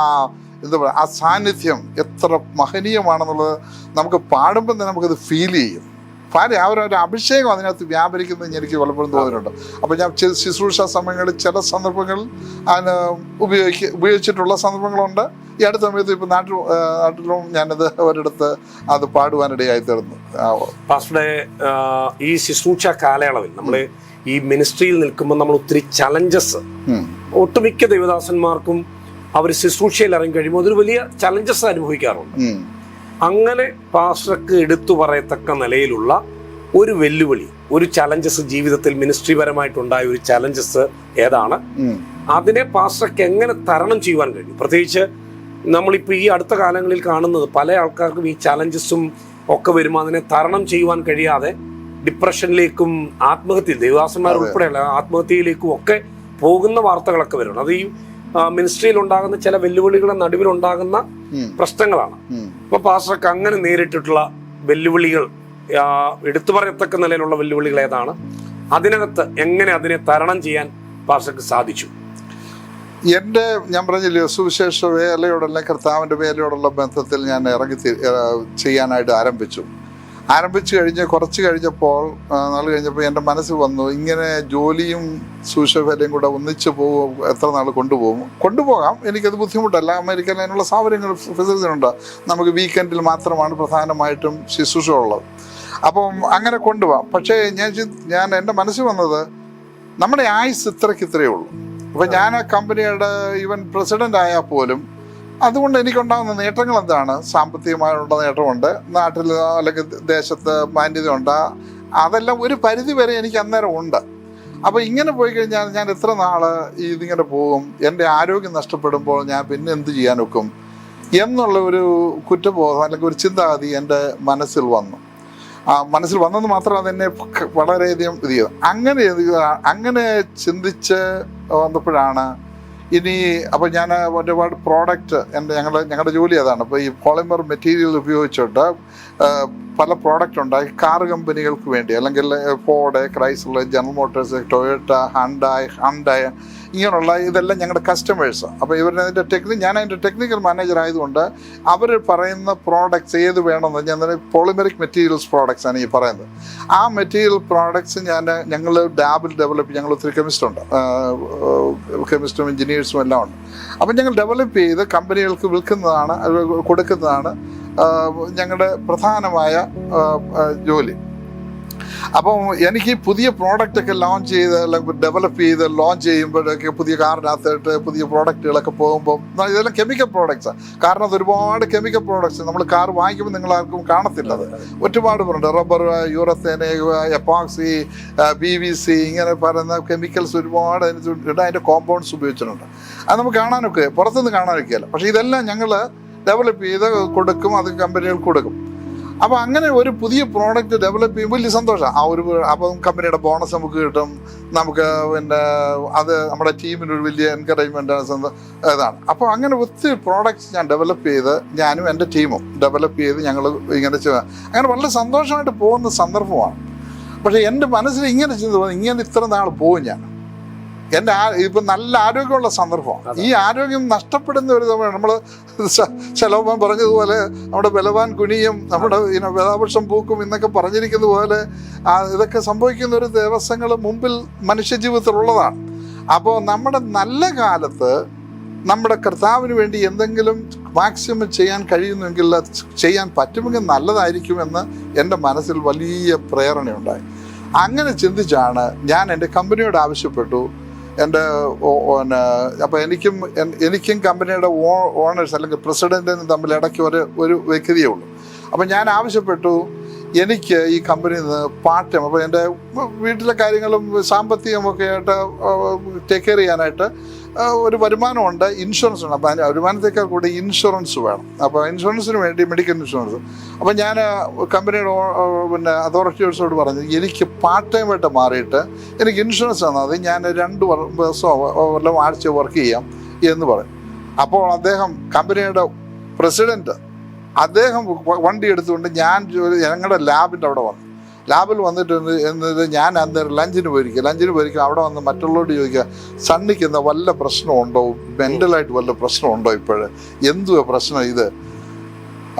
എന്താ പറയുക, ആ സാന്നിധ്യം എത്ര മഹനീയമാണെന്നുള്ളത് നമുക്ക് പാടുമ്പോൾ തന്നെ നമുക്കത് ഫീൽ ചെയ്യും. ആ ഒരു അഭിഷേകം അതിനകത്ത് വ്യാപരിക്കുന്നത് എനിക്ക് പലപ്പോഴും തോന്നിയിട്ടുണ്ട്. അപ്പോൾ ഞാൻ ശുശ്രൂഷ സമയങ്ങളിൽ ചില സന്ദർഭങ്ങളിൽ അതിന് ഉപയോഗിച്ചിട്ടുള്ള സന്ദർഭങ്ങളുണ്ട്. ഈ അടുത്ത സമയത്ത് ഇപ്പോൾ നാട്ടിലും ഞാനത് ഒരിടത്ത് അത് പാടുവാനിടയായി തീർന്നു. പാസ്റ്ററുടെ ഈ ശുശ്രൂഷ കാലയളവിൽ നമ്മൾ ഈ മിനിസ്ട്രിയിൽ നിൽക്കുമ്പോൾ നമ്മൾ ഒത്തിരി ചലഞ്ചസ് ഒട്ടുമിക്ക ദൈവദാസന്മാർക്കും അവർ ശുശ്രൂഷയിൽ ഇറങ്ങി കഴിയുമ്പോൾ അതൊരു വലിയ ചലഞ്ചസ് അനുഭവിക്കാറുണ്ട്. അങ്ങനെ പാസ്റ്റർക്ക് എടുത്തു പറയത്തക്ക നിലയിലുള്ള ഒരു വെല്ലുവിളി, ഒരു ചലഞ്ചസ് ജീവിതത്തിൽ മിനിസ്ട്രി പരമായിട്ടുണ്ടായ ഒരു ചലഞ്ചസ് ഏതാണ്? അതിനെ പാസ്റ്റർക്ക് എങ്ങനെ തരണം ചെയ്യുവാൻ കഴിയും? പ്രത്യേകിച്ച് നമ്മളിപ്പോൾ ഈ അടുത്ത കാലങ്ങളിൽ കാണുന്നത് പല ആൾക്കാർക്കും ഈ ചലഞ്ചസും ഒക്കെ വരുമ്പോൾ അതിനെ തരണം ചെയ്യുവാൻ കഴിയാതെ ഡിപ്രഷനിലേക്കും ആത്മഹത്യ, ദേവദാസന്മാർ ഉൾപ്പെടെയുള്ള ആത്മഹത്യയിലേക്കും ഒക്കെ പോകുന്ന വാർത്തകളൊക്കെ വരുന്നുണ്ട്. അത് ഈ മിനിസ്ട്രിയിൽ ഉണ്ടാകുന്ന ചില വെല്ലുവിളികളുടെ നടുവിലുണ്ടാകുന്ന പ്രശ്നങ്ങളാണ്. അപ്പൊ പാസ്റ്റർക്ക് അങ്ങനെ നേരിട്ടിട്ടുള്ള വെല്ലുവിളികൾ, എടുത്തു പറയത്തക്ക നിലയിലുള്ള വെല്ലുവിളികൾ ഏതാണ്? അതിനകത്ത് എങ്ങനെ അതിനെ തരണം ചെയ്യാൻ പാസ്റ്റർക്ക് സാധിച്ചു? ഞാൻ പറഞ്ഞില്ലേ, സുവിശേഷ വേലയോടുള്ള കർത്താവിൻ്റെ വേലയോടുള്ള ബന്ധത്തിൽ ഞാൻ ഇറങ്ങി ചെയ്യാനായിട്ട് ആരംഭിച്ചു കുറച്ച് കഴിഞ്ഞപ്പോൾ നാൾ കഴിഞ്ഞപ്പോൾ എൻ്റെ മനസ്സിൽ വന്നു, ഇങ്ങനെ ജോലിയും സുവിശേഷവേലയും കൂടെ ഒന്നിച്ച് എത്ര നാൾ കൊണ്ടുപോകാം, എനിക്കത് ബുദ്ധിമുട്ടല്ല. അമേരിക്കയിൽ അതിനുള്ള സൗകര്യങ്ങൾ ഫെസിലിറ്റിയുണ്ട്. നമുക്ക് വീക്കെൻഡിൽ മാത്രമാണ് പ്രധാനമായിട്ടും ശുശ്രൂഷ ഉള്ളത്. അപ്പം അങ്ങനെ കൊണ്ടുപോകാം. പക്ഷേ ഞാൻ എൻ്റെ മനസ്സിൽ വന്നത്, നമ്മുടെ ആയുസ് ഇത്രയേ ഉള്ളൂ. അപ്പം ഞാൻ ആ കമ്പനിയുടെ ഈവൻ പ്രസിഡൻ്റ് ആയാൽ പോലും അതുകൊണ്ട് എനിക്കുണ്ടാകുന്ന നേട്ടങ്ങൾ എന്താണ്? സാമ്പത്തികമായുള്ള നേട്ടമുണ്ട്, നാട്ടിൽ അല്ലെങ്കിൽ ദേശത്ത് മാന്യതയുണ്ട്, അതെല്ലാം ഒരു പരിധി വരെ എനിക്ക് അന്നേരം ഉണ്ട്. അപ്പോൾ ഇങ്ങനെ പോയി കഴിഞ്ഞാൽ ഞാൻ എത്ര നാൾ ഇതിങ്ങനെ പോകും? എൻ്റെ ആരോഗ്യം നഷ്ടപ്പെടുമ്പോൾ ഞാൻ പിന്നെ എന്ത് ചെയ്യാനൊക്കും എന്നുള്ള ഒരു കുറ്റബോധം അല്ലെങ്കിൽ ഒരു ചിന്താഗതി എൻ്റെ മനസ്സിൽ വന്നെന്ന് മാത്രമല്ല, അതെന്നെ വളരെയധികം ഇത് ചെയ്തു. അങ്ങനെ ചിന്തിച്ച് വന്നപ്പോഴാണ് അപ്പോൾ ഞാൻ ഒരുപാട് പ്രോഡക്റ്റ് ഞങ്ങളുടെ ജോലി അതാണ്. അപ്പോൾ ഈ പോളിമർ മെറ്റീരിയൽ ഉപയോഗിച്ചിട്ട് പല പ്രോഡക്റ്റ് ഉണ്ടായി കാർ കമ്പനികൾക്ക് വേണ്ടി, അല്ലെങ്കിൽ Ford, Chrysler, General Motors, Toyota, Hyundai ഇങ്ങനെയുള്ള ഇതെല്ലാം ഞങ്ങളുടെ കസ്റ്റമേഴ്സ്. അപ്പോൾ ഞാൻ അതിൻ്റെ ടെക്നിക്കൽ മാനേജർ ആയതുകൊണ്ട് അവർ പറയുന്ന പ്രോഡക്റ്റ്സ് ഏത് വേണമെന്ന് ഞാൻ പോളിമെറിക് മെറ്റീരിയൽസ് പ്രോഡക്റ്റ്സ് ആണ് ഈ പറയുന്നത്. ആ മെറ്റീരിയൽ പ്രോഡക്ട്സ് ഞങ്ങൾ ഡാബിൽ ഡെവലപ്പ്, ഞങ്ങൾ ഒത്തിരി കെമിസ്റ്റും എഞ്ചിനീയേഴ്സും എല്ലാം ഉണ്ട്. അപ്പം ഞങ്ങൾ ഡെവലപ്പ് ചെയ്ത് കമ്പനികൾക്ക് കൊടുക്കുന്നതാണ് ഞങ്ങളുടെ പ്രധാനമായ ജോലി. അപ്പം എനിക്ക് പുതിയ പ്രോഡക്റ്റൊക്കെ ലോഞ്ച് ചെയ്ത് അല്ലെങ്കിൽ ഡെവലപ്പ് ചെയ്ത് ലോഞ്ച് ചെയ്യുമ്പോഴൊക്കെ പുതിയ കാറിനകത്തായിട്ട് പുതിയ പ്രോഡക്റ്റുകളൊക്കെ പോകുമ്പോൾ ഇതെല്ലാം കെമിക്കൽ പ്രോഡക്ട്സാണ്. കാരണം അത് ഒരുപാട് കെമിക്കൽ പ്രോഡക്ട്സ് നമ്മൾ കാർ വാങ്ങിക്കുമ്പോൾ നിങ്ങളാർക്കും കാണത്തില്ലത്. ഒരുപാട് പറയുന്നുണ്ട്, റബ്ബർ, യൂറത്തേന്, എപ്പോക്സി, PVC ഇങ്ങനെ പറയുന്ന കെമിക്കൽസ് ഒരുപാട് അതിൻ്റെ കോമ്പൗണ്ട്സ് ഉപയോഗിച്ചിട്ടുണ്ട്. അത് നമുക്ക് കാണാനൊക്കെ പുറത്തുനിന്ന് കാണാനൊക്കെയല്ല. പക്ഷേ ഇതെല്ലാം ഞങ്ങൾ ഡെവലപ്പ് ചെയ്ത് കൊടുക്കും, അത് കമ്പനികൾക്ക് കൊടുക്കും. അപ്പോൾ അങ്ങനെ ഒരു പുതിയ പ്രോഡക്റ്റ് ഡെവലപ്പ് ചെയ്യുമ്പോൾ വലിയ സന്തോഷമാണ്. അപ്പം കമ്പനിയുടെ ബോണസ് നമുക്ക് കിട്ടും, നമുക്ക് അത് നമ്മുടെ ടീമിനൊരു വലിയ എൻകറേജ്മെൻ്റ് ഇതാണ്. അപ്പോൾ അങ്ങനെ ഒത്തിരി പ്രോഡക്റ്റ്സ് ഞാൻ ഡെവലപ്പ് ചെയ്ത്, ഞാനും എൻ്റെ ടീമും ഡെവലപ്പ് ചെയ്ത് ഞങ്ങൾ ഇങ്ങനെ അങ്ങനെ വളരെ സന്തോഷമായിട്ട് പോകുന്ന സന്ദർഭമാണ്. പക്ഷേ എൻ്റെ മനസ്സിൽ ഇങ്ങനെ ഇങ്ങനെ ഇത്ര നാൾ പോകും ഞാൻ. ഇപ്പം നല്ല ആരോഗ്യമുള്ള സന്ദർഭമാണ്. ഈ ആരോഗ്യം നഷ്ടപ്പെടുന്ന ഒരു സമയം നമ്മൾ ശലോമൻ പറഞ്ഞതുപോലെ നമ്മുടെ ബലവാൻ കുനിയും നമ്മുടെ ബലാപക്ഷം പൂക്കും എന്നൊക്കെ പറഞ്ഞിരിക്കുന്ന പോലെ ഇതൊക്കെ സംഭവിക്കുന്ന ഒരു ദിവസങ്ങൾ മുമ്പിൽ മനുഷ്യജീവിതത്തിലുള്ളതാണ്. അപ്പോൾ നമ്മുടെ നല്ല കാലത്ത് നമ്മുടെ കർത്താവിന് വേണ്ടി എന്തെങ്കിലും മാക്സിമം ചെയ്യാൻ കഴിയുമെങ്കിൽ ചെയ്യാൻ പറ്റുമെങ്കിൽ നല്ലതായിരിക്കുമെന്ന് എൻ്റെ മനസ്സിൽ വലിയ പ്രേരണയുണ്ടായി. അങ്ങനെ ചിന്തിച്ചാണ് ഞാൻ എൻ്റെ കമ്പനിയോട് ആവശ്യപ്പെട്ടു. അപ്പോൾ എനിക്കും കമ്പനിയുടെ ഓണേഴ്സ് അല്ലെങ്കിൽ പ്രസിഡൻറ്റിനും തമ്മിൽ ഇടയ്ക്ക് ഒരു വ്യക്തിയേ ഉള്ളൂ. അപ്പം ഞാൻ ആവശ്യപ്പെട്ടു, എനിക്ക് ഈ കമ്പനിയിൽ നിന്ന് പാർട്ട് ടൈം, അപ്പോൾ എൻ്റെ വീട്ടിലെ കാര്യങ്ങളും സാമ്പത്തികമൊക്കെ ആയിട്ട് ടേക്ക് കെയർ ചെയ്യാനായിട്ട് ഒരു വരുമാനമുണ്ട്, ഇൻഷുറൻസ് ഉണ്ട്. അപ്പോൾ വരുമാനത്തേക്കാൾ കൂടി ഇൻഷുറൻസ് വേണം. അപ്പോൾ ഇൻഷുറൻസിന് വേണ്ടി മെഡിക്കൽ ഇൻഷുറൻസ്. അപ്പോൾ ഞാൻ കമ്പനിയുടെ പിന്നെ അതോറിറ്റീവ്സോട് പറഞ്ഞു, എനിക്ക് പാർട്ട് ടൈമായിട്ട് മാറിയിട്ട് എനിക്ക് ഇൻഷുറൻസ് തന്നാൽ മതി, ഞാൻ 2 ദിവസമോ ആഴ്ച വർക്ക് ചെയ്യാം എന്ന് പറയും. അപ്പോൾ അദ്ദേഹം, കമ്പനിയുടെ പ്രസിഡൻറ്റ്, അദ്ദേഹം വണ്ടി എടുത്തുകൊണ്ട് ഞങ്ങളുടെ ലാബിൻ്റെ അവിടെ വന്നു. ലാബിൽ വന്നിട്ട് എന്നിട്ട് ഞാൻ അന്നേരം ലഞ്ചിന് പോയിരിക്കും. അവിടെ വന്ന് മറ്റുള്ളവരോട് ചോദിക്കുക, സണ്ണിക്കുന്ന വല്ല പ്രശ്നമുണ്ടോ, മെൻ്റലായിട്ട് വല്ല പ്രശ്നമുണ്ടോ, ഇപ്പോഴ് എന്തുവാ പ്രശ്നം ഇത്?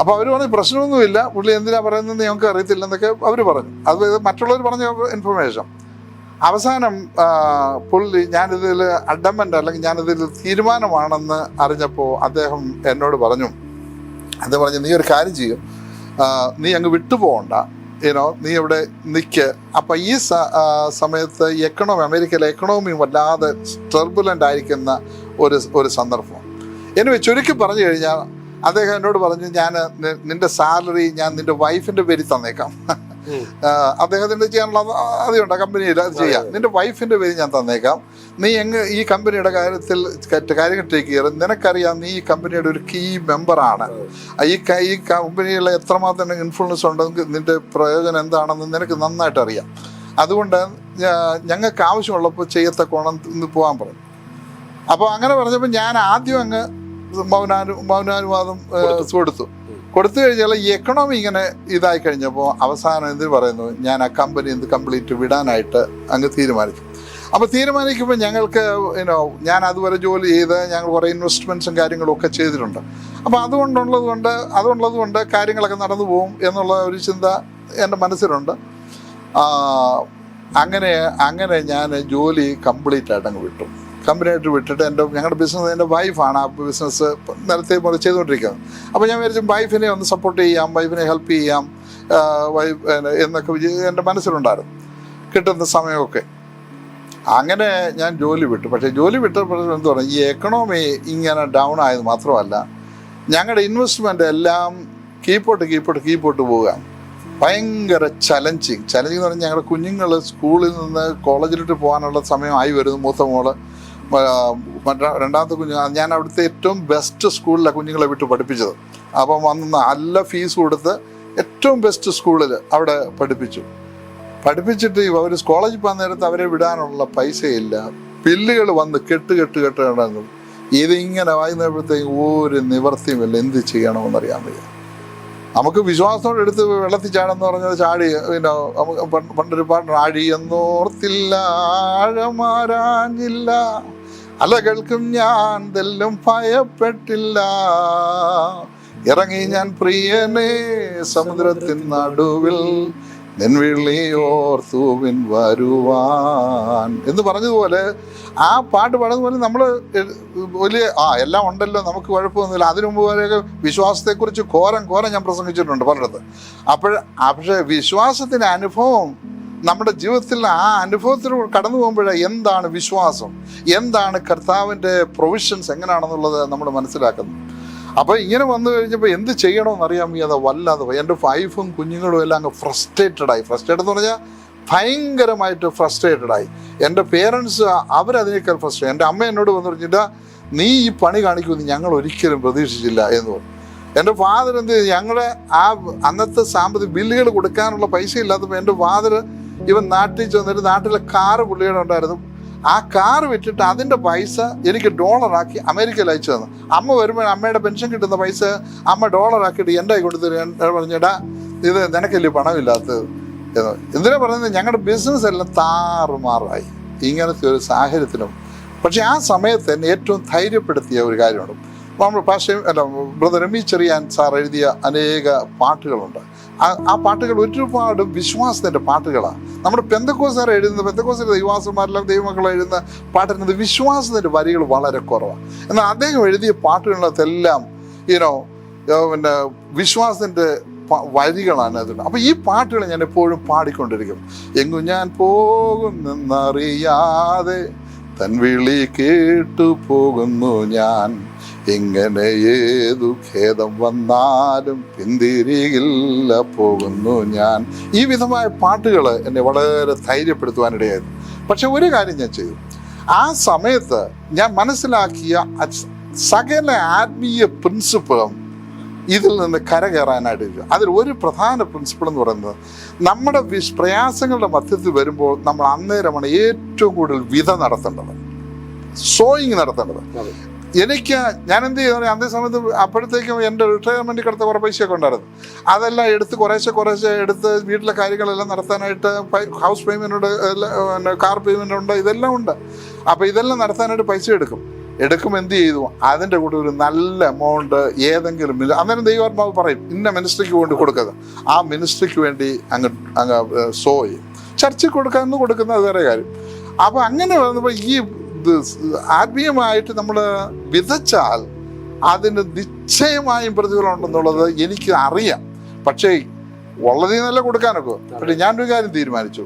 അപ്പോൾ അവർ പറഞ്ഞു പ്രശ്നമൊന്നുമില്ല, പുള്ളി എന്തിനാ പറയുന്നത് ഞങ്ങൾക്ക് അറിയത്തില്ല എന്നൊക്കെ അവർ പറഞ്ഞു. അത് മറ്റുള്ളവർ പറഞ്ഞ ഇൻഫർമേഷൻ. അവസാനം പുള്ളി ഞാനിതിൽ അഡമൻ്റ് അല്ലെങ്കിൽ ഞാനിതിൽ തീരുമാനമാണെന്ന് അറിഞ്ഞപ്പോൾ അദ്ദേഹം എന്നോട് പറഞ്ഞു, നീ ഒരു കാര്യം ചെയ്യും, നീ അങ്ങ് വിട്ടുപോകണ്ട, നീ ഇവിടെ നിൽക്ക്. അപ്പം ഈ സമയത്ത് അമേരിക്കയിലെ എക്കണോമി വല്ലാതെ ടർബുലൻ്റ് ആയിരിക്കുന്ന ഒരു സന്ദർഭം. എന്നെ ചുരുക്കി പറഞ്ഞു കഴിഞ്ഞാൽ അദ്ദേഹം എന്നോട് പറഞ്ഞു, ഞാൻ നിന്റെ സാലറി ഞാൻ നിന്റെ വൈഫിൻ്റെ പേരിൽ തന്നേക്കാം. അദ്ദേഹത്തിൻ്റെ ചെയ്യാനുള്ള അതുകൊണ്ട് കമ്പനിയിൽ അത് ചെയ്യാം, നിന്റെ വൈഫിൻ്റെ പേര് ഞാൻ തന്നേക്കാം, നീ ഈ കമ്പനിയുടെ കാര്യങ്ങൾ ടേക്ക് ചെയ്യാറ്, നിനക്കറിയാം നീ ഈ കമ്പനിയുടെ ഒരു കീ മെമ്പറാണ്, ഈ കമ്പനിയിലെ എത്രമാത്രം ഇൻഫ്ലുവൻസ് ഉണ്ടെങ്കിൽ നിന്റെ പ്രയോജനം എന്താണെന്ന് നിനക്ക് നന്നായിട്ട് അറിയാം, അതുകൊണ്ട് ഞങ്ങൾക്ക് ആവശ്യമുള്ളപ്പോൾ ചെയ്യത്തക്കോണം ഇന്ന് പോകാൻ പറഞ്ഞു. അപ്പോൾ അങ്ങനെ പറഞ്ഞപ്പോൾ ഞാൻ ആദ്യം അങ്ങ് മൗനാനുവാദം കൊടുത്തു കഴിഞ്ഞാൽ ഈ എക്കണോമി ഇങ്ങനെ ഇതായി കഴിഞ്ഞപ്പോൾ അവസാനം എന്തിനു പറയുന്നു, ഞാൻ ആ കമ്പനി കംപ്ലീറ്റ് വിടാനായിട്ട് അങ്ങ് തീരുമാനിച്ചു. അപ്പോൾ തീരുമാനിക്കുമ്പോൾ ഞങ്ങൾക്ക് ഞാൻ അതുവരെ ജോലി ചെയ്ത് ഞങ്ങൾ കുറേ ഇൻവെസ്റ്റ്മെൻറ്റ്സും കാര്യങ്ങളും ഒക്കെ ചെയ്തിട്ടുണ്ട്. അപ്പോൾ അതുള്ളതുകൊണ്ട് കാര്യങ്ങളൊക്കെ നടന്നു പോകും എന്നുള്ള ഒരു ചിന്ത എൻ്റെ മനസ്സിലുണ്ട്. അങ്ങനെ ഞാൻ ജോലി കംപ്ലീറ്റ് ആയിട്ട് അങ്ങ് വിട്ടു. കമ്പനിയായിട്ട് വിട്ടിട്ട് ഞങ്ങളുടെ ബിസിനസ്, എൻ്റെ വൈഫാണ് ആ ബിസിനസ് നേരത്തെ പോലെ ചെയ്തുകൊണ്ടിരിക്കുന്നത്. അപ്പോൾ ഞാൻ വിചാരിച്ചു വൈഫിനെ ഒന്ന് സപ്പോർട്ട് ചെയ്യാം, വൈഫിനെ ഹെൽപ്പ് ചെയ്യാം എന്നൊക്കെ എൻ്റെ മനസ്സിലുണ്ടായിരുന്നു കിട്ടുന്ന സമയമൊക്കെ. അങ്ങനെ ഞാൻ ജോലി വിട്ടു. പക്ഷേ ജോലി വിട്ടപ്പോൾ എന്ത് പറഞ്ഞു, ഈ എക്കണോമി ഇങ്ങനെ ഡൗൺ ആയത് മാത്രമല്ല, ഞങ്ങളുടെ ഇൻവെസ്റ്റ്മെൻ്റ് എല്ലാം കീപ്പോട്ട് പോവുക. ഭയങ്കര ചലഞ്ചിങ് എന്ന് പറഞ്ഞാൽ ഞങ്ങളുടെ കുഞ്ഞുങ്ങൾ സ്കൂളിൽ നിന്ന് കോളേജിലോട്ട് പോകാനുള്ള സമയമായി വരുന്നു. മൂത്ത മോള്, രണ്ടാമത്തെ കുഞ്ഞ്, ഞാൻ അവിടുത്തെ ഏറ്റവും ബെസ്റ്റ് സ്കൂളിലാണ് കുഞ്ഞുങ്ങളെ വിട്ട് പഠിപ്പിച്ചത്. അപ്പം വന്ന് നല്ല ഫീസ് കൊടുത്ത് ഏറ്റവും ബെസ്റ്റ് സ്കൂളിൽ അവിടെ പഠിപ്പിച്ചിട്ട് അവർ കോളേജിൽ പോകാൻ നേരത്ത് അവരെ വിടാനുള്ള പൈസയില്ല. ബില്ലുകൾ വന്ന് കെട്ട് കിടന്നു. ഇതിങ്ങനെ വായിന്നപ്പോഴത്തേക്കും ഒരു നിവർത്തിയുമില്ല, എന്ത് ചെയ്യണമെന്നറിയാൻ വയ്യ. നമുക്ക് വിശ്വാസത്തോടെ എടുത്ത് വെള്ളത്തിൽ ചാടെന്ന് പറഞ്ഞത് ചാടി, നമുക്ക് പണ്ടൊരു പാട്ട്, ആഴി എന്നോർത്തില്ല ആഴമാരാഞ്ഞില്ല, അലകൾക്കും ഞാൻ തെല്ലും ഭയപ്പെട്ടില്ല, ഇറങ്ങി ഞാൻ പ്രിയനേ സമുദ്രത്തിൻ നടുവിൽ, നെൻവിളിയോർത്തുവിൻ വരുവാൻ എന്ന് പറഞ്ഞതുപോലെ ആ പാട്ട് പാടുന്നതുപോലെ നമ്മൾ വലിയ എല്ലാം ഉണ്ടല്ലോ, നമുക്ക് കുഴപ്പമൊന്നുമില്ല. അതിനു മുമ്പ് വരെയൊക്കെ വിശ്വാസത്തെക്കുറിച്ച് ഘോരം ഞാൻ പ്രസംഗിച്ചിട്ടുണ്ട് പലയിടത്ത്. പക്ഷേ വിശ്വാസത്തിൻ്റെ അനുഭവം നമ്മുടെ ജീവിതത്തിൽ ആ അനുഭവത്തിലൂടെ കടന്നു പോകുമ്പോഴേ എന്താണ് വിശ്വാസം, എന്താണ് കർത്താവിൻ്റെ പ്രൊവിഷൻസ് എങ്ങനെയാണെന്നുള്ളത് നമ്മൾ മനസ്സിലാക്കുന്നു. അപ്പോൾ ഇങ്ങനെ വന്നു കഴിഞ്ഞപ്പോൾ എന്ത് ചെയ്യണമെന്നറിയാൻ വയ്യാതെ വല്ലാതെ പോയി. എൻ്റെ വൈഫും കുഞ്ഞുങ്ങളും എല്ലാം അങ്ങ് ഫ്രസ്ട്രേറ്റഡ് എന്ന് പറഞ്ഞാൽ ഭയങ്കരമായിട്ട് ഫ്രസ്ട്രേറ്റഡായി. എൻ്റെ പേരൻസ് അവരതിനേക്കാൾ ഫ്രസ്ട്രേറ്റ്. എൻ്റെ അമ്മ എന്നോട് വന്നു പറഞ്ഞിട്ട്, നീ ഈ പണി കാണിക്കുമെന്ന് ഞങ്ങൾ ഒരിക്കലും പ്രതീക്ഷിച്ചില്ല എന്ന് പറഞ്ഞു. എൻ്റെ ഫാദർ എന്ത് ചെയ്തു, ഞങ്ങളുടെ ആ അന്നത്തെ സാമ്പത്തിക ബില്ലുകൾ കൊടുക്കാനുള്ള പൈസ ഇല്ലാത്തപ്പോൾ എൻ്റെ ഫാദർ ഇവൻ നാട്ടിൽ ചെന്നിട്ട് നാട്ടിലെ കാറ് പുള്ളിയുടെ ഉണ്ടായിരുന്നു. ആ കാറ് വിറ്റിട്ട് അതിൻ്റെ പൈസ എനിക്ക് ഡോളറാക്കി അമേരിക്കയിൽ അയച്ചു തന്നു. അമ്മ വരുമ്പോൾ അമ്മയുടെ പെൻഷൻ കിട്ടുന്ന പൈസ അമ്മ ഡോളറാക്കിയിട്ട് എൻ്റെ കൈ കൊടുത്തിട്ട് പറഞ്ഞിടാ, ഇത് നിനക്കല്ലേ പണമില്ലാത്തത് എന്ന്. എന്തിനാ പറയുന്നത്, ഞങ്ങളുടെ ബിസിനസ് എല്ലാം താറുമാറായി ഇങ്ങനത്തെ ഒരു സാഹചര്യത്തിനും. പക്ഷേ ആ സമയത്ത് എന്നെ ഏറ്റവും ധൈര്യപ്പെടുത്തിയ ഒരു കാര്യമുണ്ട്. നമ്മൾ ബ്രദർ രമി ചെറിയാൻ സാർ എഴുതിയ അനേക പാട്ടുകളുണ്ട്. ആ പാട്ടുകൾ ഒരുപാട് വിശ്വാസത്തിൻ്റെ പാട്ടുകളാണ്. നമ്മുടെ പെന്തക്കോസ്തുകാർ എഴുതുന്ന, പെന്തക്കോസ്തിലെ ദൈവാസന്മാരെല്ലാം ദൈവമക്കൾ എഴുതുന്ന പാട്ടിനകത്ത് വിശ്വാസത്തിൻ്റെ വരികൾ വളരെ കുറവാണ്. എന്നാൽ അദ്ദേഹം എഴുതിയ പാട്ടുകളിനകത്തെല്ലാം പിന്നെ വിശ്വാസത്തിൻ്റെ വരികളാണ് അതിന്. അപ്പോൾ ഈ പാട്ടുകൾ ഞാൻ എപ്പോഴും പാടിക്കൊണ്ടിരിക്കും. എങ്ങും ഞാൻ പോകുന്നെന്നറിയാതെ തൻ വിളി കേട്ടു പോകുന്നു ഞാൻ, ഇങ്ങനെ ഏതു ഖേദം വന്നാലും പിന്തിരികില്ല പോകുന്നു ഞാൻ. ഈ വിധമായ പാട്ടുകൾ എന്നെ വളരെ ധൈര്യപ്പെടുത്തുവാനിടയായിരുന്നു. പക്ഷെ ഒരു കാര്യം ഞാൻ ചെയ്തു, ആ സമയത്ത് ഞാൻ മനസ്സിലാക്കിയ സകല ആത്മീയ പ്രിൻസിപ്പിളും ഇതിൽ നിന്ന് കരകയറാനായിട്ട്. അതിൽ ഒരു പ്രധാന പ്രിൻസിപ്പിൾ എന്ന് പറയുന്നത്, നമ്മുടെ പ്രയാസങ്ങളുടെ മധ്യത്തിൽ വരുമ്പോൾ നമ്മൾ അന്നേരമാണ് ഏറ്റവും കൂടുതൽ വിധ നടത്തേണ്ടത്, സോയിങ് നടത്തേണ്ടത്. ഞാൻ എന്ത് ചെയ്യുന്നത്, അതേ സമയത്ത് അപ്പോഴത്തേക്കും എൻ്റെ റിട്ടയർമെൻറ്റ് കിടത്ത കുറേ പൈസയൊക്കെ ഉണ്ടായിരുന്നു. അതെല്ലാം എടുത്ത് കുറേശ്ശെ എടുത്ത് വീട്ടിലെ കാര്യങ്ങളെല്ലാം നടത്താനായിട്ട്, ഹൗസ് പേയ്മെൻറ്റുണ്ട്, കാർ പേയ്മെൻറ്റുണ്ട്, ഇതെല്ലാം ഉണ്ട്. അപ്പോൾ ഇതെല്ലാം നടത്താനായിട്ട് പൈസ എടുക്കും എന്ത് ചെയ്തു, അതിൻ്റെ കൂടെ ഒരു നല്ല എമൗണ്ട് ഏതെങ്കിലും അന്നേരം ദൈവാത്മാവ് പറയും, ഇന്ന മിനിസ്ട്രിക്ക് വേണ്ടി കൊടുക്കുക, ആ മിനിസ്ട്രിക്ക് വേണ്ടി അങ്ങ് സോ ചെയ്യും. ചർച്ചിൽ കൊടുക്കുന്നത് വേറെ കാര്യം. അപ്പോൾ അങ്ങനെ വന്നപ്പോൾ ഈ ആത്മീയമായിട്ട് നമ്മൾ വിതച്ചാൽ അതിന് നിശ്ചയമായും പ്രതിഫലം ഉണ്ടെന്നുള്ളത് എനിക്ക് അറിയാം. പക്ഷേ വളരെ നല്ല കൊടുക്കാനൊക്കെ. പക്ഷേ ഞാനൊരു കാര്യം തീരുമാനിച്ചു,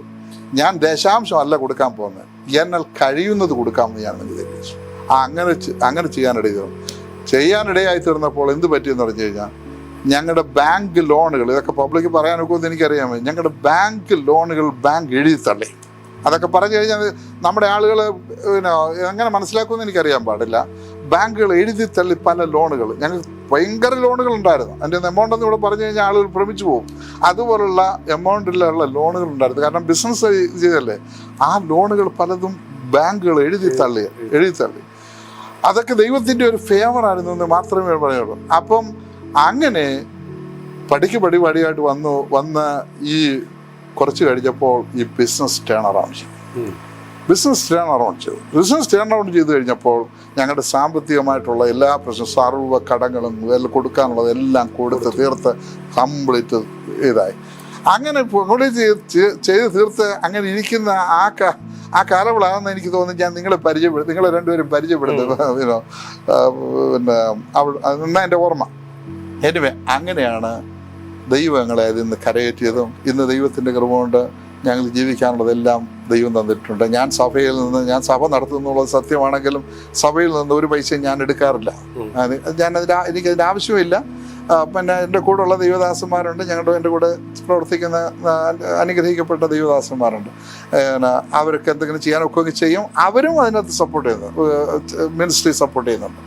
ഞാൻ ദശാംശം അല്ല കൊടുക്കാൻ പോകുന്നത്, എന്നാൽ കഴിയുന്നത് കൊടുക്കാമെന്ന് ഞാൻ തീരുമാനിച്ചു. അങ്ങനെ ചെയ്യാനിടയായി തീർന്നപ്പോൾ എന്ത് പറ്റിയെന്ന് പറഞ്ഞു കഴിഞ്ഞാൽ, ഞങ്ങളുടെ ബാങ്ക് ലോണുകൾ, ഇതൊക്കെ പബ്ലിക് പറയാനൊക്കെ എന്ന് എനിക്കറിയാമോ, ഞങ്ങളുടെ ബാങ്ക് ലോണുകൾ ബാങ്ക് എഴുതി തള്ളി. അതൊക്കെ പറഞ്ഞു കഴിഞ്ഞാൽ നമ്മുടെ ആളുകൾ എങ്ങനെ മനസ്സിലാക്കുമെന്ന് എനിക്കറിയാൻ പാടില്ല. ബാങ്കുകൾ എഴുതി തള്ളി പല ലോണുകൾ, ഞങ്ങൾക്ക് ഭയങ്കര ലോണുകൾ ഉണ്ടായിരുന്നു. അതിൻ്റെ എമൗണ്ട് എന്ന് ഇവിടെ പറഞ്ഞു കഴിഞ്ഞാൽ ആളുകൾ ഭ്രമിച്ചു പോകും. അതുപോലുള്ള എമൗണ്ടിലുള്ള ലോണുകൾ ഉണ്ടായിരുന്നു. കാരണം ബിസിനസ് ചെയ്തല്ലേ, ആ ലോണുകൾ പലതും ബാങ്കുകൾ എഴുതി തള്ളി. അതൊക്കെ ദൈവത്തിൻ്റെ ഒരു ഫേവറായിരുന്നു എന്ന് മാത്രമേ പറയുള്ളൂ. അപ്പം അങ്ങനെ പടിയായിട്ട് വന്ന് ഈ കുറച്ച് കഴിഞ്ഞപ്പോൾ ഈ ബിസിനസ് ടേൺ അറൗണ്ട് ചെയ്തു കഴിഞ്ഞപ്പോൾ ഞങ്ങളുടെ സാമ്പത്തികമായിട്ടുള്ള എല്ലാ പ്രശ്നവും, സർവ്വ കടങ്ങളും എല്ലാം കൊടുക്കാനുള്ളതെല്ലാം കൊടുത്ത് തീർത്ത് കംപ്ലീറ്റ് ഇതായി. അങ്ങനെ ചെയ്ത് തീർത്ത് അങ്ങനെ ഇരിക്കുന്ന ആ കാലങ്ങളാണെന്ന് എനിക്ക് തോന്നുന്നു. ഞാൻ നിങ്ങളെ രണ്ടുപേരും പരിചയപ്പെടുന്നത് പിന്നെ എന്നാ എൻ്റെ ഓർമ്മ. എനിവേ, അങ്ങനെയാണ് ദൈവം ഞങ്ങളെ അതിൽ നിന്ന് കരയേറ്റിയതും ഇന്ന് ദൈവത്തിൻ്റെ കൃപ കൊണ്ട് ഞങ്ങൾ ജീവിക്കാനുള്ളതെല്ലാം ദൈവം തന്നിട്ടുണ്ട്. ഞാൻ സഭ നടത്തുന്നുള്ളത് സത്യമാണെങ്കിലും സഭയിൽ നിന്ന് ഒരു പൈസ ഞാൻ എടുക്കാറില്ല. എനിക്കതിൻ്റെ ആവശ്യമില്ല. പിന്നെ എൻ്റെ കൂടെയുള്ള ദൈവദാസന്മാരുണ്ട്, എൻ്റെ കൂടെ പ്രവർത്തിക്കുന്ന അനുഗ്രഹിക്കപ്പെട്ട ദൈവദാസന്മാരുണ്ട്. അവരൊക്കെ എന്തെങ്കിലും ചെയ്യാനൊക്കെ ചെയ്യും. അവരും അതിനകത്ത് സപ്പോർട്ട് ചെയ്യുന്നു, മിനിസ്ട്രി സപ്പോർട്ട് ചെയ്യുന്നുണ്ട്.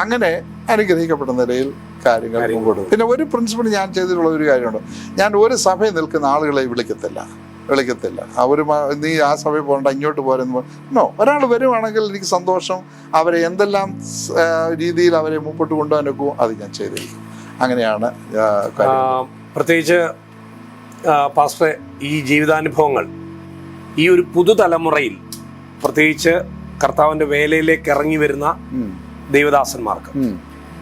അങ്ങനെ അനുഗ്രഹിക്കപ്പെട്ട നിലയിൽ കാര്യങ്ങൾ മുമ്പോട്ട്. പിന്നെ ഒരു പ്രിൻസിപ്പിൾ ഞാൻ ചെയ്തിട്ടുള്ള ഒരു കാര്യമുണ്ട്, ഞാൻ ഒരു സഭയിൽ നിൽക്കുന്ന ആളുകളെ വിളിക്കത്തില്ല. നീ ആ സഭയിൽ പോകണ്ട, ഇങ്ങോട്ട് പോരെന്ന് നോ. ഒരാൾ വരുവാണെങ്കിൽ എനിക്ക് സന്തോഷം. അവരെ എന്തെല്ലാം രീതിയിൽ അവരെ മുമ്പോട്ട് കൊണ്ടുപോകാൻ ഒക്കും അത് ഞാൻ ചെയ്തിരിക്കും. അങ്ങനെയാണ് പ്രത്യേകിച്ച് പാസ്റ്ററെ, ഈ ജീവിതാനുഭവങ്ങൾ ഈ ഒരു പുതുതലമുറയിൽ, പ്രത്യേകിച്ച് കർത്താവിൻ്റെ വേലയിലേക്ക് ഇറങ്ങി വരുന്ന ദൈവദാസന്മാർക്ക്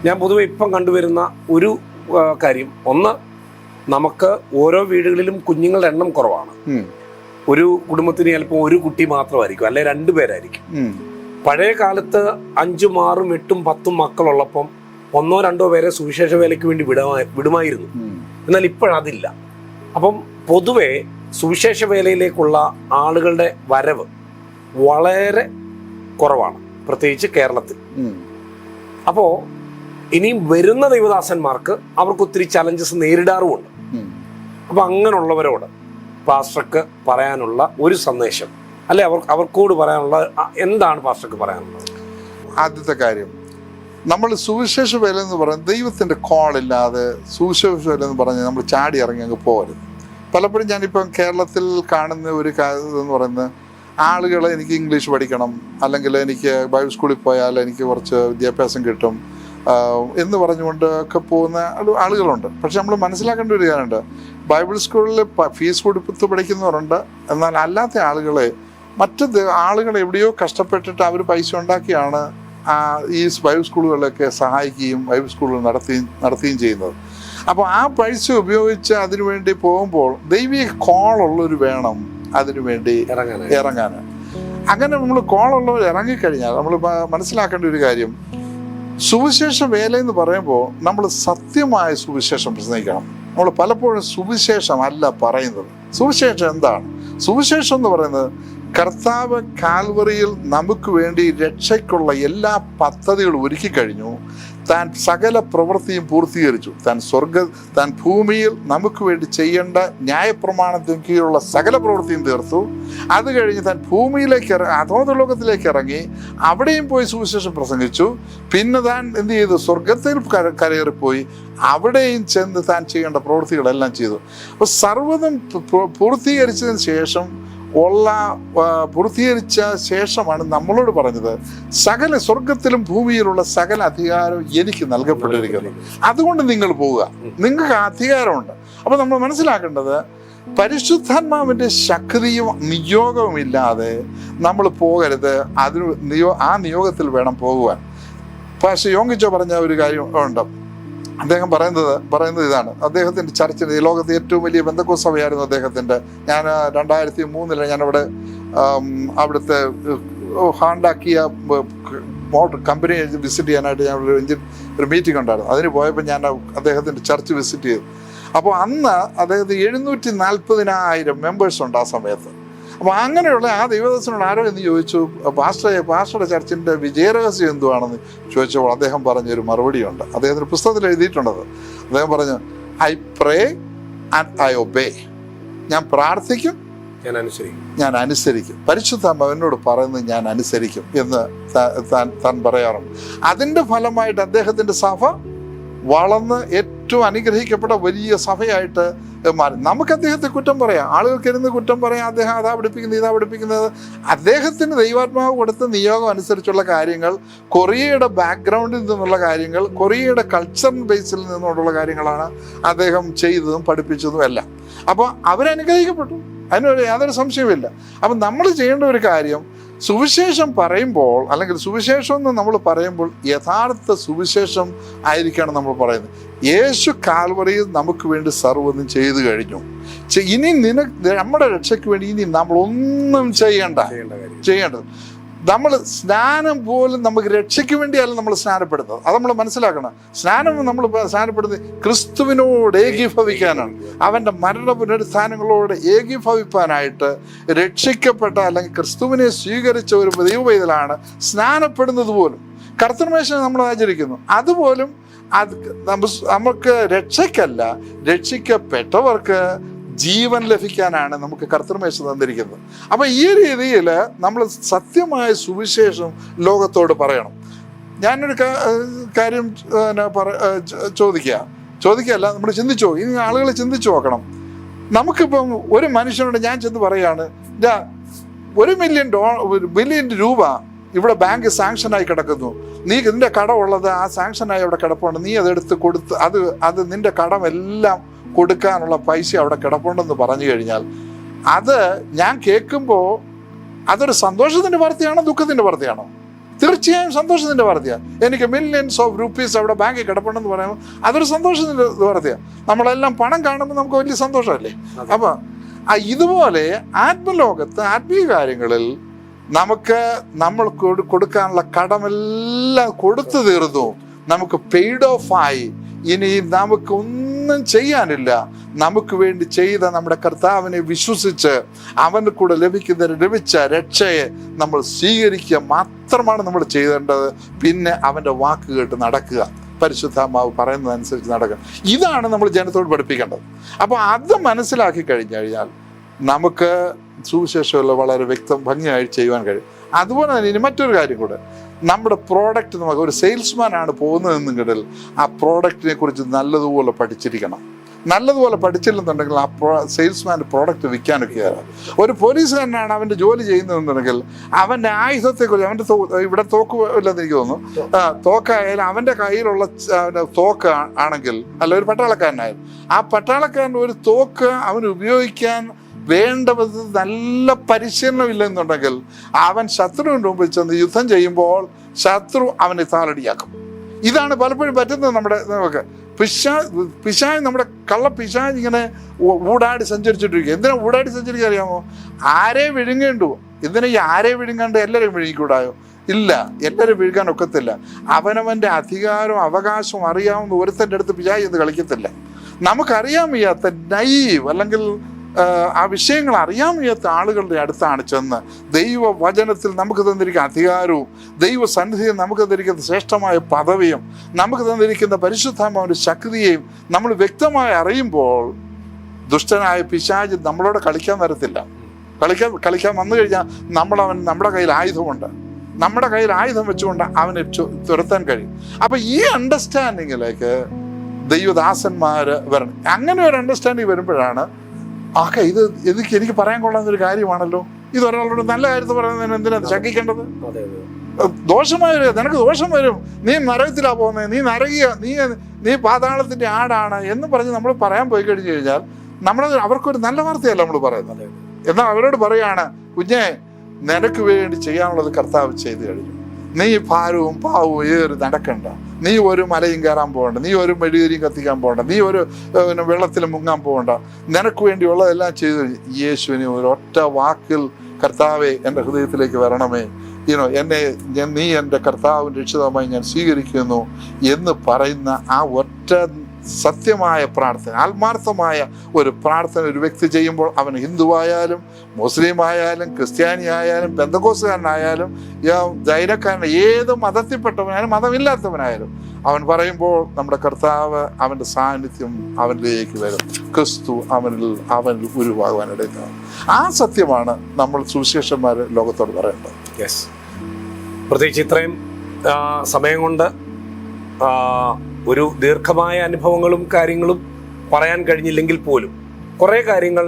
ഞാൻ പൊതുവെ ഇപ്പം കണ്ടുവരുന്ന ഒരു കാര്യം, ഒന്ന്, നമുക്ക് ഓരോ വീടുകളിലും കുഞ്ഞുങ്ങളുടെ എണ്ണം കുറവാണ്. ഒരു കുടുംബത്തിന് ചിലപ്പോൾ ഒരു കുട്ടി മാത്രമായിരിക്കും, അല്ലെ 2 പേരായിരിക്കും. പഴയ കാലത്ത് 5, 6, 8, 10 മക്കളുള്ളപ്പം 1, 2 പേരെ സുവിശേഷ വേലയ്ക്ക് വേണ്ടി വിടുമായിരുന്നു. എന്നാൽ ഇപ്പോഴതില്ല. അപ്പം പൊതുവെ സുവിശേഷ വേലയിലേക്കുള്ള ആളുകളുടെ വരവ് വളരെ കുറവാണ്, പ്രത്യേകിച്ച് കേരളത്തിൽ. അപ്പോൾ ഇനിയും വരുന്ന ദൈവദാസന്മാർക്ക് അവർക്ക് ഒത്തിരി ചലഞ്ചസ് നേരിടാറുമുണ്ട്. അപ്പൊ അങ്ങനെയുള്ളവരോട് പാസ്റ്റർക്ക് പറയാനുള്ള ഒരു സന്ദേശം, അല്ലെ അവർക്കോട് പറയാനുള്ള എന്താണ് പാസ്റ്റർക്ക് പറയാനുള്ളത്? ആദ്യത്തെ കാര്യം, നമ്മൾ സുവിശേഷ വേല എന്ന് പറയുന്നത് ദൈവത്തിൻ്റെ കോളില്ലാതെ സുവിശേഷ വേല എന്ന് പറഞ്ഞാൽ നമ്മൾ ചാടി ഇറങ്ങി അങ്ങ് പോകരുത്. പലപ്പോഴും ഞാനിപ്പം കേരളത്തിൽ കാണുന്ന ഒരു കാര്യം എന്ന് പറയുന്നത്, ആളുകൾ എനിക്ക് ഇംഗ്ലീഷ് പഠിക്കണം, അല്ലെങ്കിൽ എനിക്ക് ബൈബിൾ സ്കൂളിൽ പോയാൽ എനിക്ക് കുറച്ച് വിദ്യാഭ്യാസം കിട്ടും എന്ന് പറഞ്ഞുകൊണ്ട് ഒക്കെ പോകുന്ന ആളുകളുണ്ട്. പക്ഷെ നമ്മൾ മനസ്സിലാക്കേണ്ട ഒരു കാര്യമുണ്ട്, ബൈബിൾ സ്കൂളിൽ ഫീസ് കൊടുത്ത് പഠിക്കുന്നവരുണ്ട്. എന്നാൽ അല്ലാത്ത മറ്റ് ആളുകൾ എവിടെയോ കഷ്ടപ്പെട്ടിട്ട് അവർ പൈസ ഉണ്ടാക്കിയാണ് ഈ ബൈബിൾ സ്കൂളുകളിലൊക്കെ സഹായിക്കുകയും ബൈബിൾ സ്കൂളുകൾ നടത്തുകയും ചെയ്യുന്നത്. അപ്പോൾ ആ പൈസ ഉപയോഗിച്ച് അതിനുവേണ്ടി പോകുമ്പോൾ ദൈവിക കോളുള്ളവർ വേണം അതിനുവേണ്ടി ഇറങ്ങാൻ. അങ്ങനെ നമ്മൾ കോളുള്ളവർ ഇറങ്ങിക്കഴിഞ്ഞാൽ നമ്മൾ മനസ്സിലാക്കേണ്ട ഒരു കാര്യം, സുവിശേഷ വേല എന്ന് പറയുമ്പോൾ നമ്മൾ സത്യമായ സുവിശേഷം പ്രസംഗിക്കണം. നമ്മൾ പലപ്പോഴും സുവിശേഷം അല്ല പറയുന്നത്. സുവിശേഷം എന്താണ്? സുവിശേഷം എന്ന് പറയുന്നത് കർത്താവ് കാൽവറിയിൽ നമുക്ക് വേണ്ടി രക്ഷയ്ക്കുള്ള എല്ലാ പദ്ധതികളും ഒരുക്കി കഴിഞ്ഞു. താൻ സകല പ്രവൃത്തിയും പൂർത്തീകരിച്ചു. താൻ ഭൂമിയിൽ നമുക്ക് വേണ്ടി ചെയ്യേണ്ട ന്യായപ്രമാണത്തിന് കീഴിലുള്ള സകല പ്രവൃത്തിയും തീർത്തു. അത് കഴിഞ്ഞ് താൻ ഭൂമിയിലേക്ക് അധോലോകത്തിലേക്ക് ഇറങ്ങി, അവിടെയും പോയി സുവിശേഷം പ്രസംഗിച്ചു. പിന്നെ താൻ എന്ത് ചെയ്തു? സ്വർഗത്തിൽ കരയേറിപ്പോയി അവിടെയും ചെന്ന് താൻ ചെയ്യേണ്ട പ്രവൃത്തികളെല്ലാം ചെയ്തു. അപ്പോൾ സർവ്വതും പൂർത്തീകരിച്ചതിന് ശേഷം പൂർത്തീകരിച്ച ശേഷമാണ് നമ്മളോട് പറഞ്ഞത്, സകല സ്വർഗത്തിലും ഭൂമിയിലുള്ള സകല അധികാരവും എനിക്ക് നൽകപ്പെട്ടിരിക്കുന്നു, അതുകൊണ്ട് നിങ്ങൾ പോവുക, നിങ്ങൾക്ക് അധികാരമുണ്ട്. അപ്പൊ നമ്മൾ മനസ്സിലാക്കേണ്ടത്, പരിശുദ്ധാത്മാവിന്റെ ശക്തിയും നിയോഗവും ഇല്ലാതെ നമ്മൾ പോകരുത്. ആ നിയോഗത്തിൽ വേണം പോകുവാൻ. പക്ഷെ യോങ്കിച്ചോ പറഞ്ഞ ഒരു കാര്യം ഉണ്ട്. അദ്ദേഹം പറയുന്നത് ഇതാണ്. അദ്ദേഹത്തിൻ്റെ ചർച്ചിൽ ഈ ലോകത്തെ ഏറ്റവും വലിയ പെന്തക്കോസ്ത് സഭയായിരുന്നു അദ്ദേഹത്തിൻ്റെ. ഞാൻ 2003 ഞാനവിടെ അവിടുത്തെ ഹാണ്ടാക്കിയ മോട്ടർ കമ്പനി വിസിറ്റ് ചെയ്യാനായിട്ട് ഞാൻ ഒരു മീറ്റിംഗ് ഉണ്ടായിരുന്നു. അതിന് പോയപ്പോൾ ഞാൻ അദ്ദേഹത്തിൻ്റെ ചർച്ച് വിസിറ്റ് ചെയ്തു. അപ്പോൾ അന്ന് അദ്ദേഹത്തിന് 740,000 മെമ്പേഴ്സ് ഉണ്ട് ആ സമയത്ത്. അപ്പോൾ അങ്ങനെയുള്ള ആ ദൈവദാസനോട് ആരോ എന്ന് ചോദിച്ചു, പാസ്റ്ററുടെ ചർച്ചിൻ്റെ വിജയരഹസ്യം എന്തുവാണെന്ന് ചോദിച്ചപ്പോൾ അദ്ദേഹം പറഞ്ഞൊരു മറുപടിയുണ്ട്. അദ്ദേഹത്തിൻ്റെ പുസ്തകത്തിൽ എഴുതിയിട്ടുണ്ടത്. അദ്ദേഹം പറഞ്ഞു, I pray and I obey. ഞാൻ പ്രാർത്ഥിക്കും, ഞാൻ അനുസരിക്കും. പരിശുദ്ധാത്മാവ് എന്നോട് പറയുന്നത് ഞാൻ അനുസരിക്കും എന്ന് താൻ പറയാറുണ്ട്. അതിൻ്റെ ഫലമായിട്ട് അദ്ദേഹത്തിൻ്റെ സഭ വളർന്ന് ഏറ്റവും അനുഗ്രഹിക്കപ്പെട്ട വലിയ സഭയായിട്ട് മാറി. നമുക്ക് അദ്ദേഹത്തെ കുറ്റം പറയാം, ആളുകൾക്ക് ഇരുന്ന് കുറ്റം പറയാം, അദ്ദേഹം അതാ പഠിപ്പിക്കുന്നത്. അദ്ദേഹത്തിന് ദൈവാത്മാവ് കൊടുത്ത നിയോഗം അനുസരിച്ചുള്ള കാര്യങ്ങൾ, കൊറിയയുടെ ബാക്ക്ഗ്രൗണ്ടിൽ നിന്നുള്ള കാര്യങ്ങൾ, കൊറിയയുടെ കൾച്ചറൽ ബേസിൽ നിന്നുള്ള കാര്യങ്ങളാണ് അദ്ദേഹം ചെയ്തതും പഠിപ്പിച്ചതും എല്ലാം. അപ്പോൾ അവരനുഗ്രഹിക്കപ്പെട്ടു, അതിനൊരു യാതൊരു സംശയവുമില്ല. അപ്പം നമ്മൾ ചെയ്യേണ്ട ഒരു കാര്യം, സുവിശേഷം പറയുമ്പോൾ, അല്ലെങ്കിൽ സുവിശേഷം എന്ന് നമ്മൾ പറയുമ്പോൾ യഥാർത്ഥ സുവിശേഷം ആയിരിക്കണം നമ്മൾ പറയുന്നത്. യേശു കാൽവറിയിൽ നമുക്ക് വേണ്ടി സർവ്വതും ചെയ്തു കഴിഞ്ഞു. ഇനി നമ്മുടെ രക്ഷയ്ക്ക് വേണ്ടി ഇനി നമ്മളൊന്നും ചെയ്യേണ്ടത്. നമ്മൾ സ്നാനം പോലും നമുക്ക് രക്ഷയ്ക്ക് വേണ്ടിയല്ല നമ്മൾ സ്നാനപ്പെടുന്നത്. അത് നമ്മൾ മനസ്സിലാക്കണം. സ്നാനം നമ്മൾ സ്നാനപ്പെടുന്നത് ക്രിസ്തുവിനോട് ഏകീഭവിക്കാനാണ്. അവൻ്റെ മരണ പുനരുത്ഥാനങ്ങളോട് ഏകീഭവിപ്പാനായിട്ട് രക്ഷിക്കപ്പെട്ട അല്ലെങ്കിൽ ക്രിസ്തുവിനെ സ്വീകരിച്ച ഒരു ദൈവപൈതലാണ് സ്നാനപ്പെടുന്നത് പോലും. കർത്തൃമേശ നമ്മൾ ആചരിക്കുന്നു, അതുപോലും നമുക്ക് രക്ഷയ്ക്കല്ല, രക്ഷിക്കപ്പെട്ടവർക്ക് ജീവൻ ലഭിക്കാനാണ് നമുക്ക് കർത്തൃമേശ തന്നിരിക്കുന്നത്. അപ്പം ഈ രീതിയിൽ നമ്മൾ സത്യമായ സുവിശേഷം ലോകത്തോട് പറയണം. ഞാനൊരു കാര്യം ചോദിക്കുകയല്ല, നമ്മൾ ചിന്തിച്ചോ, ഇനി ആളുകൾ ചിന്തിച്ചു നോക്കണം. നമുക്കിപ്പം ഒരു മനുഷ്യനോട് ഞാൻ ചെന്ന് പറയാണ്, $1 മില്യൺ രൂപ ഇവിടെ ബാങ്ക് സാങ്ഷനായി കിടക്കുന്നു, നീ നിന്റെ കടമുള്ളത് ആ സാങ്ഷനായി അവിടെ കിടപ്പുണ്ട്, നീ അതെടുത്ത് കൊടുത്ത് അത് നിന്റെ കടമെല്ലാം കൊടുക്കാനുള്ള പൈസ അവിടെ കിടപ്പുണ്ടെന്ന് പറഞ്ഞു കഴിഞ്ഞാൽ, അത് ഞാൻ കേൾക്കുമ്പോൾ അതൊരു സന്തോഷത്തിൻ്റെ വാർത്തയാണോ ദുഃഖത്തിൻ്റെ വാർത്തയാണോ? തീർച്ചയായും സന്തോഷത്തിൻ്റെ വാർത്തയാണ്. എനിക്ക് മില്യൺസ് ഓഫ് റുപ്പീസ് അവിടെ ബാങ്കിൽ കിടപ്പുണ്ടെന്ന് പറയുമ്പോൾ അതൊരു സന്തോഷത്തിൻ്റെ വാർത്തയാണ്. നമ്മളെല്ലാം പണം കാണുമ്പോൾ നമുക്ക് വലിയ സന്തോഷമല്ലേ? അപ്പം ഇതുപോലെ ആത്മലോകത്ത് ആത്മീയ കാര്യങ്ങളിൽ നമ്മൾ കൊടുക്കാനുള്ള കടമെല്ലാം കൊടുത്തു തീർന്നു, നമുക്ക് പെയ്ഡ് ഓഫ് ആയി. ഇനി നമുക്കൊന്നും ചെയ്യാനില്ല. നമുക്ക് വേണ്ടി ചെയ്ത നമ്മുടെ കർത്താവിനെ വിശ്വസിച്ച് അവന് കൂടെ ലഭിച്ച രക്ഷയെ നമ്മൾ സ്വീകരിക്കുക മാത്രമാണ് നമ്മൾ ചെയ്യേണ്ടത്. പിന്നെ അവൻ്റെ വാക്ക് കേട്ട് നടക്കുക, പരിശുദ്ധാത്മാവ് പറയുന്നതനുസരിച്ച് നടക്കുക. ഇതാണ് നമ്മൾ ജനത്തോട് പഠിപ്പിക്കേണ്ടത്. അപ്പോൾ അത് മനസ്സിലാക്കി കഴിഞ്ഞാൽ നമുക്ക് സുവിശേഷമുള്ള വളരെ ഭംഗിയായി ചെയ്യുവാൻ കഴിയും. അതുപോലെ തന്നെ ഇനി മറ്റൊരു കാര്യം കൂടെ, നമ്മുടെ പ്രോഡക്റ്റ്, നമുക്ക് ഒരു സെയിൽസ്മാനാണ് പോകുന്നതെന്നുണ്ടെങ്കിൽ ആ പ്രോഡക്റ്റിനെ കുറിച്ച് നല്ലതുപോലെ പഠിച്ചിരിക്കണം. നല്ലതുപോലെ പഠിച്ചില്ലെന്നുണ്ടെങ്കിൽ ആ സെയിൽസ്മാൻ്റെ പ്രോഡക്റ്റ് വിൽക്കാനൊക്കെയാണ്. ഒരു പോലീസുകാരനാണ് അവൻ്റെ ജോലി ചെയ്യുന്നതെന്നുണ്ടെങ്കിൽ അവൻ്റെ ആയുധത്തെക്കുറിച്ച്, അവൻ്റെ ഇവിടെ തോക്ക് ഇല്ലെന്ന് എനിക്ക് തോന്നുന്നു, തോക്കായാലും അവൻ്റെ കയ്യിലുള്ള തോക്ക് ആണെങ്കിൽ, അല്ല ഒരു പട്ടാളക്കാരനായാലും ആ പട്ടാളക്കാരൻ ഒരു തോക്ക് അവന് ഉപയോഗിക്കാൻ വേണ്ട വിധത്തിൽ നല്ല പരിശീലനം ഇല്ലെന്നുണ്ടെങ്കിൽ അവൻ ശത്രുവിൻ്റെ മുമ്പിൽ ചെന്ന് യുദ്ധം ചെയ്യുമ്പോൾ ശത്രു അവനെ താളടിയാക്കും. ഇതാണ് പലപ്പോഴും പറ്റുന്നത്. നമുക്ക് പിശാച്, നമ്മുടെ പിശാച് ഇങ്ങനെ ഊടാടി സഞ്ചരിച്ചിട്ടിരിക്കുക. എന്തിനാ ഊടാടി സഞ്ചരിക്കുക അറിയാമോ? ആരെ വിഴുങ്ങേണ്ടു? എന്തിനാ ഈ ആരെ വിഴുങ്ങാണ്ട് എല്ലാവരെയും വിഴുങ്ങിക്കൂടായോ? ഇല്ല, എല്ലാവരും വിഴുകാൻ ഒക്കത്തില്ല. അവനവൻ്റെ അധികാരവും അവകാശവും അറിയാവുന്ന ഒരുത്തൻ്റെ അടുത്ത് പിശാച് എന്ന് കളിക്കത്തില്ല. നമുക്കറിയാൻ വയ്യാത്ത നൈവ് അല്ലെങ്കിൽ ആ വിഷയങ്ങൾ അറിയാൻ വയ്യാത്ത ആളുകളുടെ അടുത്താണ് ചെന്ന് ദൈവവചനത്തിൽ നമുക്ക് തന്നിരിക്കുന്ന അധികാരവും ദൈവസന്നിധിയിൽ നമുക്ക് തന്നിരിക്കുന്ന ശ്രേഷ്ഠമായ പദവിയും നമുക്ക് തന്നിരിക്കുന്ന പരിശുദ്ധാത്മാവിൻ്റെ ശക്തിയെയും നമ്മൾ വ്യക്തമായി അറിയുമ്പോൾ ദുഷ്ടനായ പിശാച് നമ്മളോട് കളിക്കാൻ വരത്തില്ല. കളിക്കാൻ വന്നു കഴിഞ്ഞാൽ നമ്മുടെ കയ്യിൽ ആയുധമുണ്ട്. നമ്മുടെ കയ്യിൽ ആയുധം വെച്ചുകൊണ്ട് അവനെ തുരത്താൻ കഴിയും. അപ്പൊ ഈ അണ്ടർസ്റ്റാൻഡിങ്ങിലേക്ക് ദൈവദാസന്മാർ വരണം. അങ്ങനെ ഒരു അണ്ടർസ്റ്റാൻഡിങ് വരുമ്പോഴാണ് ഇത് എനിക്ക് പറയാൻ കൊള്ളാവുന്നൊരു കാര്യമാണല്ലോ, ഇത് ഒരാളോട് നല്ല കാര്യത്തിൽ പറയുന്നതിന് എന്തിനാ ശങ്കിക്കേണ്ടത്? ദോഷമായ നിനക്ക് ദോഷം വരും, നീ നരകത്തിലാ പോകുന്നത്, നീ നരകിയ, നീ പാതാളത്തിന്റെ ആടാണ് എന്ന് പറഞ്ഞ് നമ്മൾ പറയാൻ പോയി കഴിഞ്ഞു കഴിഞ്ഞാൽ അവർക്കൊരു നല്ല വാർത്തയല്ല നമ്മൾ പറയുന്നത്. എന്നാൽ അവരോട് പറയാണ്, കുഞ്ഞെ നിനക്ക് വേണ്ടി ചെയ്യാനുള്ളത് കർത്താവ് ചെയ്തു കഴിഞ്ഞു, നീ ഭാരവും പാവവും ഏറി നടക്കണ്ട, നീ ഒരു മലയും കയറാൻ പോകണ്ട, നീ ഒരു മെഴുകുതിരിയും കത്തിക്കാൻ പോകണ്ട, നീ ഒരു വെള്ളത്തിൽ മുങ്ങാൻ പോകണ്ട, നിനക്ക് വേണ്ടിയുള്ളതെല്ലാം ചെയ്തു. യേശുവിനെ ഒരൊറ്റ വാക്കിൽ കർത്താവെ എൻ്റെ ഹൃദയത്തിലേക്ക് വരണമേ, നീ എൻ്റെ കർത്താവിൻ രക്ഷിതമായി ഞാൻ സ്വീകരിക്കുന്നു എന്ന് പറയുന്ന ആ ഒറ്റ സത്യമായ പ്രാർത്ഥന, ആത്മാർത്ഥമായ ഒരു പ്രാർത്ഥന ഒരു വ്യക്തി ചെയ്യുമ്പോൾ, അവൻ ഹിന്ദുവായാലും മുസ്ലിം ആയാലും ക്രിസ്ത്യാനി ആയാലും പെന്തക്കോസ്തുകാരനായാലും ജൈനക്കാരൻ, ഏത് മതത്തിൽപ്പെട്ടവനായാലും മതമില്ലാത്തവനായാലും, അവൻ പറയുമ്പോൾ നമ്മുടെ കർത്താവ് അവൻ്റെ സാന്നിധ്യം അവനിലേക്ക് വരും, ക്രിസ്തു അവനിൽ ഉരുവാകുവാനിടയ്ക്കാണ്. ആ സത്യമാണ് നമ്മൾ സുവിശേഷന്മാർ ലോകത്തോട് പറയേണ്ടത്. യെസ്, പ്രത്യേകിച്ച് ഇത്രയും സമയം കൊണ്ട് ഒരു ദീർഘമായ അനുഭവങ്ങളും കാര്യങ്ങളും പറയാൻ കഴിഞ്ഞില്ലെങ്കിൽ പോലും കുറേ കാര്യങ്ങൾ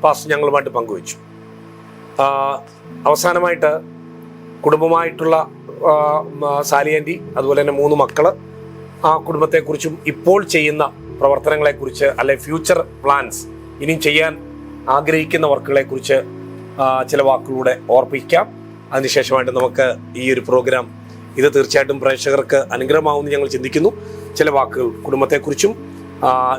പാസ്റ്റർ ഞങ്ങളുമായിട്ട് പങ്കുവച്ചു. അവസാനമായിട്ട് കുടുംബമായിട്ടുള്ള സാലി ആൻറ്റി, അതുപോലെ തന്നെ 3 മക്കള്, ആ കുടുംബത്തെക്കുറിച്ചും ഇപ്പോൾ ചെയ്യുന്ന പ്രവർത്തനങ്ങളെക്കുറിച്ച്, അല്ലെ ഫ്യൂച്ചർ പ്ലാൻസ്, ഇനിയും ചെയ്യാൻ ആഗ്രഹിക്കുന്ന വർക്കുകളെക്കുറിച്ച് ചില വാക്കുകളുടെ ഓർപ്പിക്കാം. അതിനുശേഷമായിട്ട് നമുക്ക് ഈ ഒരു പ്രോഗ്രാം, ഇത് തീർച്ചയായിട്ടും പ്രേക്ഷകർക്ക് അനുഗ്രഹമാവുമെന്ന് ഞങ്ങൾ ചിന്തിക്കുന്നു. ചില വാക്കുകൾ കുടുംബത്തെക്കുറിച്ചും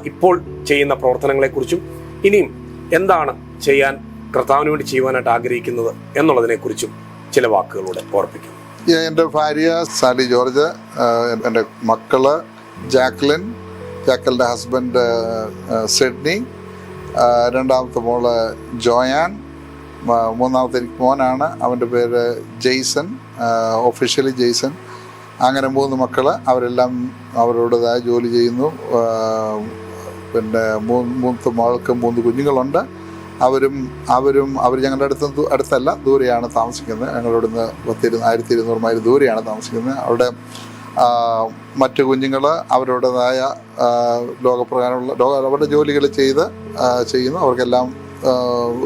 ഇപ്പോൾ ചെയ്യുന്ന പ്രവർത്തനങ്ങളെക്കുറിച്ചും ഇനിയും എന്താണ് ചെയ്യാൻ കർത്താവിന് വേണ്ടി ചെയ്യുവാനായിട്ട് ആഗ്രഹിക്കുന്നത് എന്നുള്ളതിനെക്കുറിച്ചും ചില വാക്കുകളൂടെ ഓർപ്പിക്കും. എൻ്റെ ഭാര്യ സാലി ജോർജ്, എൻ്റെ മക്കള് ജാക്കലിൻ്റെ ഹസ്ബൻഡ് സിഡ്നി, രണ്ടാമത്തെ മോള് ജോയാൻ, മൂന്നാമത്തെ എനിക്ക് മോനാണ്, അവൻ്റെ പേര് ജെയ്സൺ, ഒഫീഷ്യലി ജെയ്സൺ. അങ്ങനെ 3 മക്കൾ, അവരെല്ലാം അവരുടേതായ ജോലി ചെയ്യുന്നു. പിന്നെ മൂത്ത മകൾക്ക് 3 കുഞ്ഞുങ്ങളുണ്ട്. അവർ ഞങ്ങളുടെ അടുത്തല്ല, ദൂരെയാണ് താമസിക്കുന്നത്. ഞങ്ങളിവിടുന്ന് 1200 മൈൽ ദൂരെയാണ് താമസിക്കുന്നത്. അവിടെ മറ്റു കുഞ്ഞുങ്ങൾ അവരുടേതായ ലോകപ്രകാരമുള്ള അവരുടെ ജോലികൾ ചെയ്യുന്നു. അവർക്കെല്ലാം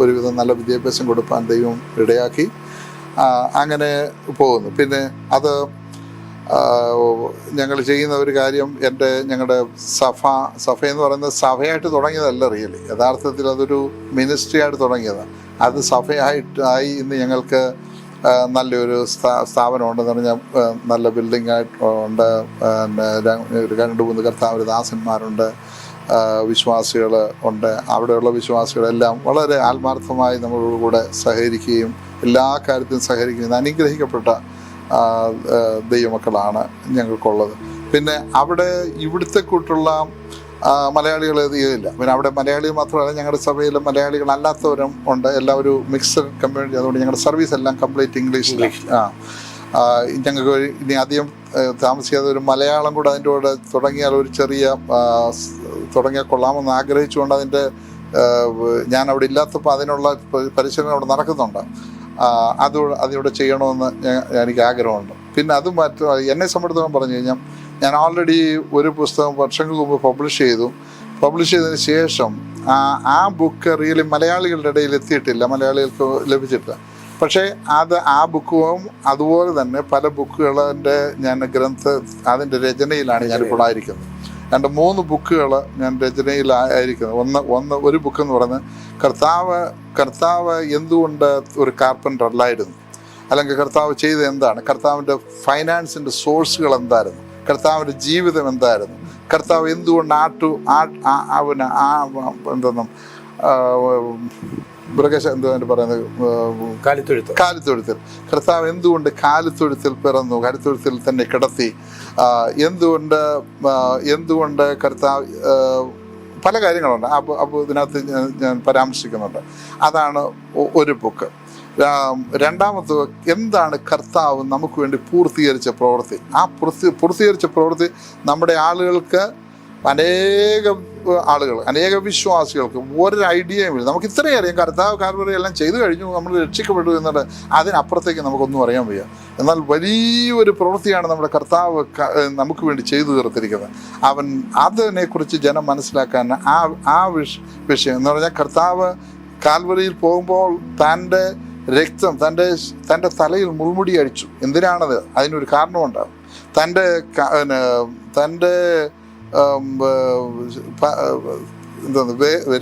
ഒരുവിധം നല്ല വിദ്യാഭ്യാസം കൊടുക്കാൻ ദൈവം ഇടയാക്കി. അങ്ങനെ പോകുന്നു. പിന്നെ അത് ഞങ്ങൾ ചെയ്യുന്ന ഒരു കാര്യം, ഞങ്ങളുടെ സഭ എന്ന് പറയുന്നത് സഭയായിട്ട് തുടങ്ങിയതല്ല റിയലി. യഥാർത്ഥത്തിൽ അതൊരു മിനിസ്ട്രി ആയിട്ട് തുടങ്ങിയതാണ്. അത് സഭയായി ഇന്ന് ഞങ്ങൾക്ക് നല്ലൊരു സ്ഥാപനമുണ്ടെന്ന് പറഞ്ഞാൽ നല്ല ബിൽഡിംഗ് ഉണ്ട്. പിന്നെ 2-3 കർത്താവ് ദാസന്മാരുണ്ട്, വിശ്വാസികൾ ഉണ്ട്. അവിടെയുള്ള വിശ്വാസികളെല്ലാം വളരെ ആത്മാർത്ഥമായി നമ്മളോട് കൂടെ സഹകരിക്കുകയും എല്ലാ കാര്യത്തിലും സഹകരിക്കുകയും അനുഗ്രഹിക്കപ്പെട്ട ദൈവമക്കളാണ് ഞങ്ങൾക്കുള്ളത്. പിന്നെ അവിടെ ഇവിടുത്തെ കൂട്ടുള്ള മലയാളികൾ ഇതില്ല. പിന്നെ അവിടെ മലയാളികൾ മാത്രമല്ല, ഞങ്ങളുടെ സഭയിൽ മലയാളികൾ അല്ലാത്തവരും ഉണ്ട്. എല്ലാം ഒരു മിക്സഡ് കമ്മ്യൂണിറ്റി. അതുകൊണ്ട് ഞങ്ങളുടെ സർവീസ് എല്ലാം കംപ്ലീറ്റ് ഇംഗ്ലീഷിലാണ്. ഞങ്ങൾക്ക് ഇനി അധികം താമസിക്കാതെ ഒരു മലയാളം കൂടെ അതിൻ്റെ കൂടെ തുടങ്ങിയാൽ തുടങ്ങിയാൽ കൊള്ളാമെന്ന് ആഗ്രഹിച്ചുകൊണ്ട് ഞാൻ അവിടെ ഇല്ലാത്തപ്പോൾ അതിനുള്ള പരിശീലനം അവിടെ നടക്കുന്നുണ്ട്. അതിവിടെ ചെയ്യണമെന്ന് എനിക്ക് ആഗ്രഹമുണ്ട്. പിന്നെ അത് എന്നെ സംബന്ധിച്ചിടത്തോളം പറഞ്ഞു കഴിഞ്ഞാൽ, ഞാൻ ഓൾറെഡി ഒരു പുസ്തകം വർഷങ്ങൾക്ക് മുമ്പ് പബ്ലിഷ് ചെയ്തതിന് ശേഷം ആ ബുക്ക് റിയലി മലയാളികളുടെ ഇടയിൽ എത്തിയിട്ടില്ല, മലയാളികൾക്ക് ലഭിച്ചിട്ടില്ല. പക്ഷേ ആ ബുക്കും അതുപോലെ തന്നെ പല ബുക്കുകളുടെ അതിൻ്റെ രചനയിലാണ് ഞാനിപ്പോൾ ആയിരിക്കുന്നത്. 2-3 ബുക്കുകൾ ഞാൻ രചനയിലായിരിക്കുന്നത്. ഒരു ബുക്ക് എന്ന് പറയുന്നത് കർത്താവ് എന്തുകൊണ്ട് ഒരു കാർപ്പൻ്റർ അല്ലായിരുന്നു, അല്ലെങ്കിൽ കർത്താവ് ചെയ്തത് എന്താണ്, കർത്താവിൻ്റെ ഫൈനാൻസിൻ്റെ സോഴ്സുകൾ എന്തായിരുന്നു, കർത്താവിൻ്റെ ജീവിതം എന്തായിരുന്നു, കർത്താവ് എന്തുകൊണ്ട് കാലിത്തൊഴുത്തിൽ കർത്താവ് എന്തുകൊണ്ട് കാലിത്തൊഴുത്തിൽ പിറന്നു, കാലിത്തൊഴുത്തിൽ തന്നെ കിടത്തി, എന്തുകൊണ്ട് കർത്താവ് പല കാര്യങ്ങളുണ്ട്. അപ്പോൾ ഇതിനകത്ത് ഞാൻ പരാമർശിക്കുന്നുണ്ട്. അതാണ് ഒരു ബുക്ക്. രണ്ടാമത് എന്താണ് കർത്താവ് നമുക്ക് വേണ്ടി പൂർത്തീകരിച്ച പ്രവൃത്തി. ആ പൂർത്തീകരിച്ച പ്രവൃത്തി നമ്മുടെ ആളുകൾക്ക്, അനേക വിശ്വാസികൾക്ക് ഒരു ഐഡിയയും ഇല്ല. നമുക്ക് ഇത്രയും അറിയാം, കർത്താവ് കാൽവറി എല്ലാം ചെയ്തു കഴിഞ്ഞു, നമ്മൾ രക്ഷിക്കപ്പെട്ടു എന്നുള്ളത്. അതിനപ്പുറത്തേക്ക് നമുക്കൊന്നും അറിയാൻ വയ്യ. എന്നാൽ വലിയൊരു പ്രവൃത്തിയാണ് നമ്മുടെ കർത്താവ് നമുക്ക് വേണ്ടി ചെയ്തു തീർത്തിരിക്കുന്നത്. അവൻ അതിനെക്കുറിച്ച് ജനം മനസ്സിലാക്കാൻ ആ വിഷയം എന്ന് പറഞ്ഞാൽ, കർത്താവ് കാൽവറിയിൽ പോകുമ്പോൾ തൻ്റെ രക്തം തൻ്റെ തലയിൽ മുൾമുടി അടിച്ചു. എന്തിനാണത്? അതിനൊരു കാരണമുണ്ടാകും. തൻ്റെ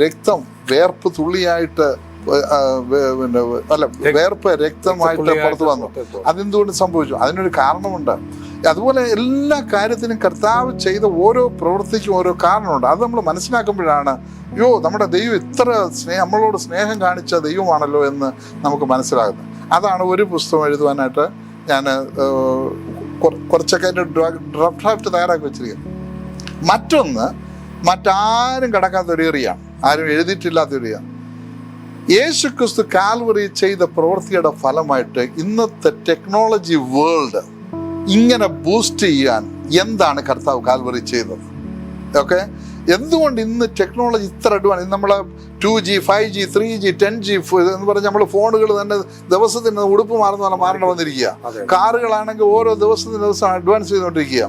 രക്തം വേർപ്പ് തുള്ളിയായിട്ട് വേർപ്പ് രക്തമായിട്ട് പുറത്തു വന്നു. അതെന്തുകൊണ്ട് സംഭവിച്ചു? അതിനൊരു കാരണമുണ്ട്. അതുപോലെ എല്ലാ കാര്യത്തിനും കർത്താവ് ചെയ്ത ഓരോ പ്രവൃത്തിക്കും ഓരോ കാരണമുണ്ട്. അത് നമ്മൾ മനസ്സിലാക്കുമ്പോഴാണ് നമ്മുടെ ദൈവം ഇത്ര നമ്മളോട് സ്നേഹം കാണിച്ച ദൈവമാണല്ലോ എന്ന് നമുക്ക് മനസ്സിലാകുന്നത്. അതാണ് ഒരു പുസ്തകം എഴുതുവാനായിട്ട് ഞാൻ കുറച്ചൊക്കെ അതിൻ്റെ ഡ്രാഫ്റ്റ് തയ്യാറാക്കി വെച്ചിരിക്കുന്നത്. മറ്റൊന്ന്, മറ്റാരും കടക്കാത്തൊരു ഏറിയാണ്, ആരും എഴുതിയിട്ടില്ലാത്തൊരു ഏറിയാണ്. യേശുക്രിസ്തു കാൽവറി ചെയ്ത പ്രവൃത്തിയുടെ ഫലമായിട്ട് ഇന്നത്തെ ടെക്നോളജി വേൾഡ് ഇങ്ങനെ ബൂസ്റ്റ് ചെയ്യാൻ എന്താണ് കർത്താവ് കാൽവറി ചെയ്തത്? ഓക്കെ, എന്തുകൊണ്ട് ഇന്ന് ടെക്നോളജി ഇത്ര അഡ്വാൻസ്? നമ്മളെ 2G 5G 3G 10G എന്ന് പറഞ്ഞാൽ നമ്മൾ ഫോണുകൾ തന്നെ ദിവസത്തിന് ഉടുപ്പ് മാറേണ്ട വന്നിരിക്കുക. കാറുകളാണെങ്കിൽ ഓരോ ദിവസം അഡ്വാൻസ് ചെയ്തുകൊണ്ടിരിക്കുക.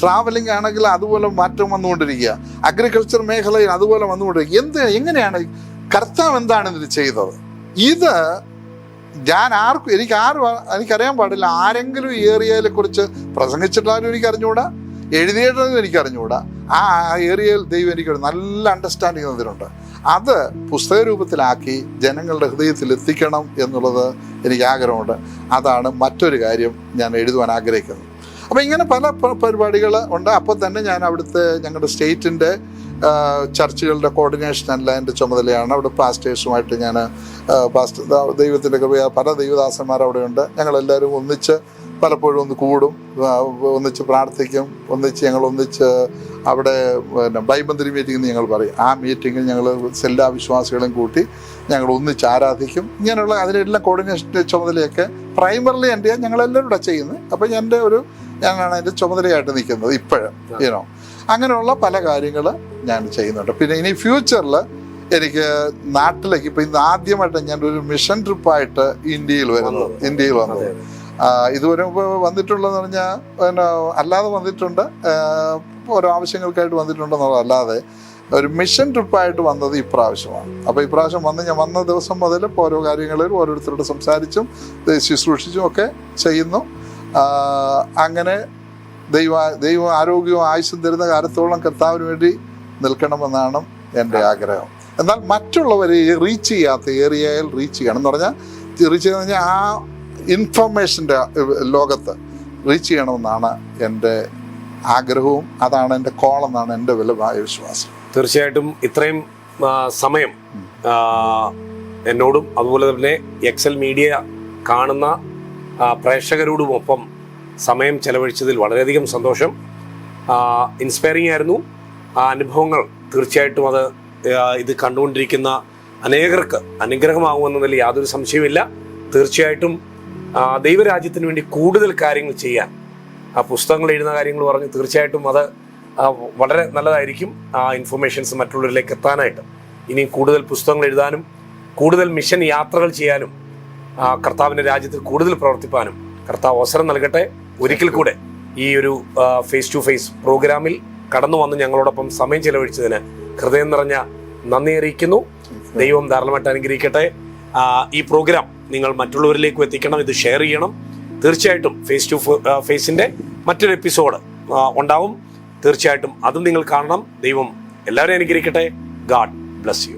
ട്രാവലിംഗ് ആണെങ്കിൽ അതുപോലെ മാറ്റം വന്നുകൊണ്ടിരിക്കുക. അഗ്രികൾച്ചർ മേഖലയിൽ അതുപോലെ വന്നുകൊണ്ടിരിക്കുക. എങ്ങനെയാണ് കർത്താവ് എന്താണ് ഇതിൽ ചെയ്തത്? ഇത് എനിക്കറിയാൻ പാടില്ല. ആരെങ്കിലും ഈ ഏരിയയെ കുറിച്ച് പ്രസംഗിച്ചിട്ടാലും എനിക്ക് അറിഞ്ഞുകൂടാ, എഴുതിയിട്ടതും എനിക്ക് അറിഞ്ഞുകൂടാ. ആ ഏരിയയിൽ ദൈവം എനിക്ക് നല്ല അണ്ടർസ്റ്റാൻഡിങ് തന്നിട്ടുണ്ട്. അത് പുസ്തക രൂപത്തിലാക്കി ജനങ്ങളുടെ ഹൃദയത്തിൽ എത്തിക്കണം എന്നുള്ളത് എനിക്ക് ആഗ്രഹമുണ്ട്. അതാണ് മറ്റൊരു കാര്യം ഞാൻ എഴുതുവാൻ ആഗ്രഹിക്കുന്നത്. അപ്പോൾ ഇങ്ങനെ പല പരിപാടികൾ ഉണ്ട്. അപ്പോൾ തന്നെ ഞാൻ അവിടുത്തെ ഞങ്ങളുടെ സ്റ്റേറ്റിൻ്റെ ചർച്ചുകളുടെ കോർഡിനേഷൻ അല്ല എൻ്റെ ചുമതലയാണ്. അവിടെ പാസ്റ്റേഴ്സുമായിട്ട് ഞാൻ ദൈവത്തിൻ്റെ കൃപ പല ദൈവദാസന്മാർ അവിടെയുണ്ട്. ഞങ്ങളെല്ലാവരും ഒന്നിച്ച് പലപ്പോഴും ഒന്ന് കൂടും, ഒന്നിച്ച് പ്രാർത്ഥിക്കും, ഞങ്ങൾ ഒന്നിച്ച് അവിടെ ബൈബന്ധരി മീറ്റിംഗ് എന്ന് ഞങ്ങൾ പറയും. ആ മീറ്റിങ്ങിൽ ഞങ്ങൾ എല്ലാ വിശ്വാസികളെയും കൂട്ടി ഞങ്ങൾ ഒന്നിച്ച് ആരാധിക്കും. ഇങ്ങനെയുള്ള അതിനെല്ലാം കോർഡിനേഷൻ്റെ ചുമതലയൊക്കെ പ്രൈമറിലി എൻ്റെ ഞങ്ങളെല്ലാവരും കൂടെ ചെയ്യുന്നത്. അപ്പോൾ ഞാനാണ് അതിൻ്റെ ചുമതലയായിട്ട് നിൽക്കുന്നത് ഇപ്പോഴും. അങ്ങനെയുള്ള പല കാര്യങ്ങൾ ഞാൻ ചെയ്യുന്നുണ്ട്. പിന്നെ ഇനി ഫ്യൂച്ചറിൽ എനിക്ക് നാട്ടിലേക്ക് ഇപ്പം ഇന്ന് ആദ്യമായിട്ട് ഞാനൊരു മിഷൻ ട്രിപ്പായിട്ട് ഇന്ത്യയിൽ വന്നത്. ഇതുവരെ വന്നിട്ടുള്ളതെന്ന് പറഞ്ഞാൽ അല്ലാതെ വന്നിട്ടുണ്ട്, ഓരോ ആവശ്യങ്ങൾക്കായിട്ട് വന്നിട്ടുണ്ടെന്നുള്ളതല്ലാതെ ഒരു മിഷൻ ട്രിപ്പായിട്ട് വന്നത് ഇപ്രാവശ്യമാണ്. അപ്പോൾ ഇപ്രാവശ്യം ഞാൻ വന്ന ദിവസം മുതൽ ഓരോ കാര്യങ്ങളിൽ ഓരോരുത്തരോട് സംസാരിച്ചും ശുശ്രൂഷിച്ചും ഒക്കെ ചെയ്യുന്നു. അങ്ങനെ ദൈവം ആരോഗ്യവും ആയുസ്സും തരുന്ന കാലത്തോളം കർത്താവിന് വേണ്ടി നിൽക്കണമെന്നാണ് എൻ്റെ ആഗ്രഹം. എന്നാൽ മറ്റുള്ളവരെ റീച്ച് ചെയ്യാത്ത ഏരിയയിൽ റീച്ച് ചെയ്യണം എന്ന് പറഞ്ഞാൽ ആ ഇൻഫർമേഷൻ്റെ ലോകത്ത് റീച്ച് ചെയ്യണമെന്നാണ് എൻ്റെ ആഗ്രഹവും. അതാണ് എൻ്റെ കോളെന്നാണ് എൻ്റെ വലുതായ വിശ്വാസം. തീർച്ചയായിട്ടും ഇത്രയും സമയം എന്നോടും അതുപോലെ തന്നെ എക്സൽ മീഡിയ കാണുന്ന പ്രേക്ഷകരോടുമൊപ്പം സമയം ചെലവഴിച്ചതിൽ വളരെയധികം സന്തോഷം. ഇൻസ്പയറിംഗ് ആയിരുന്നു ആ അനുഭവങ്ങൾ. തീർച്ചയായിട്ടും അത് ഇത് കണ്ടുകൊണ്ടിരിക്കുന്ന അനേകർക്ക് അനുഗ്രഹമാകുമെന്നതിൽ യാതൊരു സംശയമില്ല. തീർച്ചയായിട്ടും ദൈവരാജ്യത്തിന് വേണ്ടി കൂടുതൽ കാര്യങ്ങൾ ചെയ്യാൻ ആ പുസ്തകങ്ങൾ എഴുതുന്ന കാര്യങ്ങൾ പറഞ്ഞു. തീർച്ചയായിട്ടും അത് വളരെ നല്ലതായിരിക്കും. ആ ഇൻഫർമേഷൻസ് മറ്റുള്ളവരിലേക്ക് എത്താനായിട്ട് ഇനിയും കൂടുതൽ പുസ്തകങ്ങൾ എഴുതാനും കൂടുതൽ മിഷൻ യാത്രകൾ ചെയ്യാനും കർത്താവിൻ്റെ രാജ്യത്തിൽ കൂടുതൽ പ്രവർത്തിപ്പാനും കർത്താവ് അവസരം നൽകട്ടെ. ഒരിക്കൽ കൂടെ ഈ ഒരു ഫേസ് ടു ഫേസ് പ്രോഗ്രാമിൽ കടന്നു വന്ന് ഞങ്ങളോടൊപ്പം സമയം ചെലവഴിച്ചതിന് ഹൃദയം നിറഞ്ഞ നന്ദി അറിയിക്കുന്നു. ദൈവം ധാരാളമായിട്ട് അനുഗ്രഹിക്കട്ടെ. ഈ പ്രോഗ്രാം നിങ്ങൾ മറ്റുള്ളവരിലേക്കും എത്തിക്കണം, ഇത് ഷെയർ ചെയ്യണം. തീർച്ചയായിട്ടും ഫേസ് ടു ഫേസിൻ്റെ മറ്റൊരു എപ്പിസോഡ് ഉണ്ടാവും. തീർച്ചയായിട്ടും അതും നിങ്ങൾ കാണണം. ദൈവം എല്ലാവരെയും അനുഗ്രഹിക്കട്ടെ. God bless you.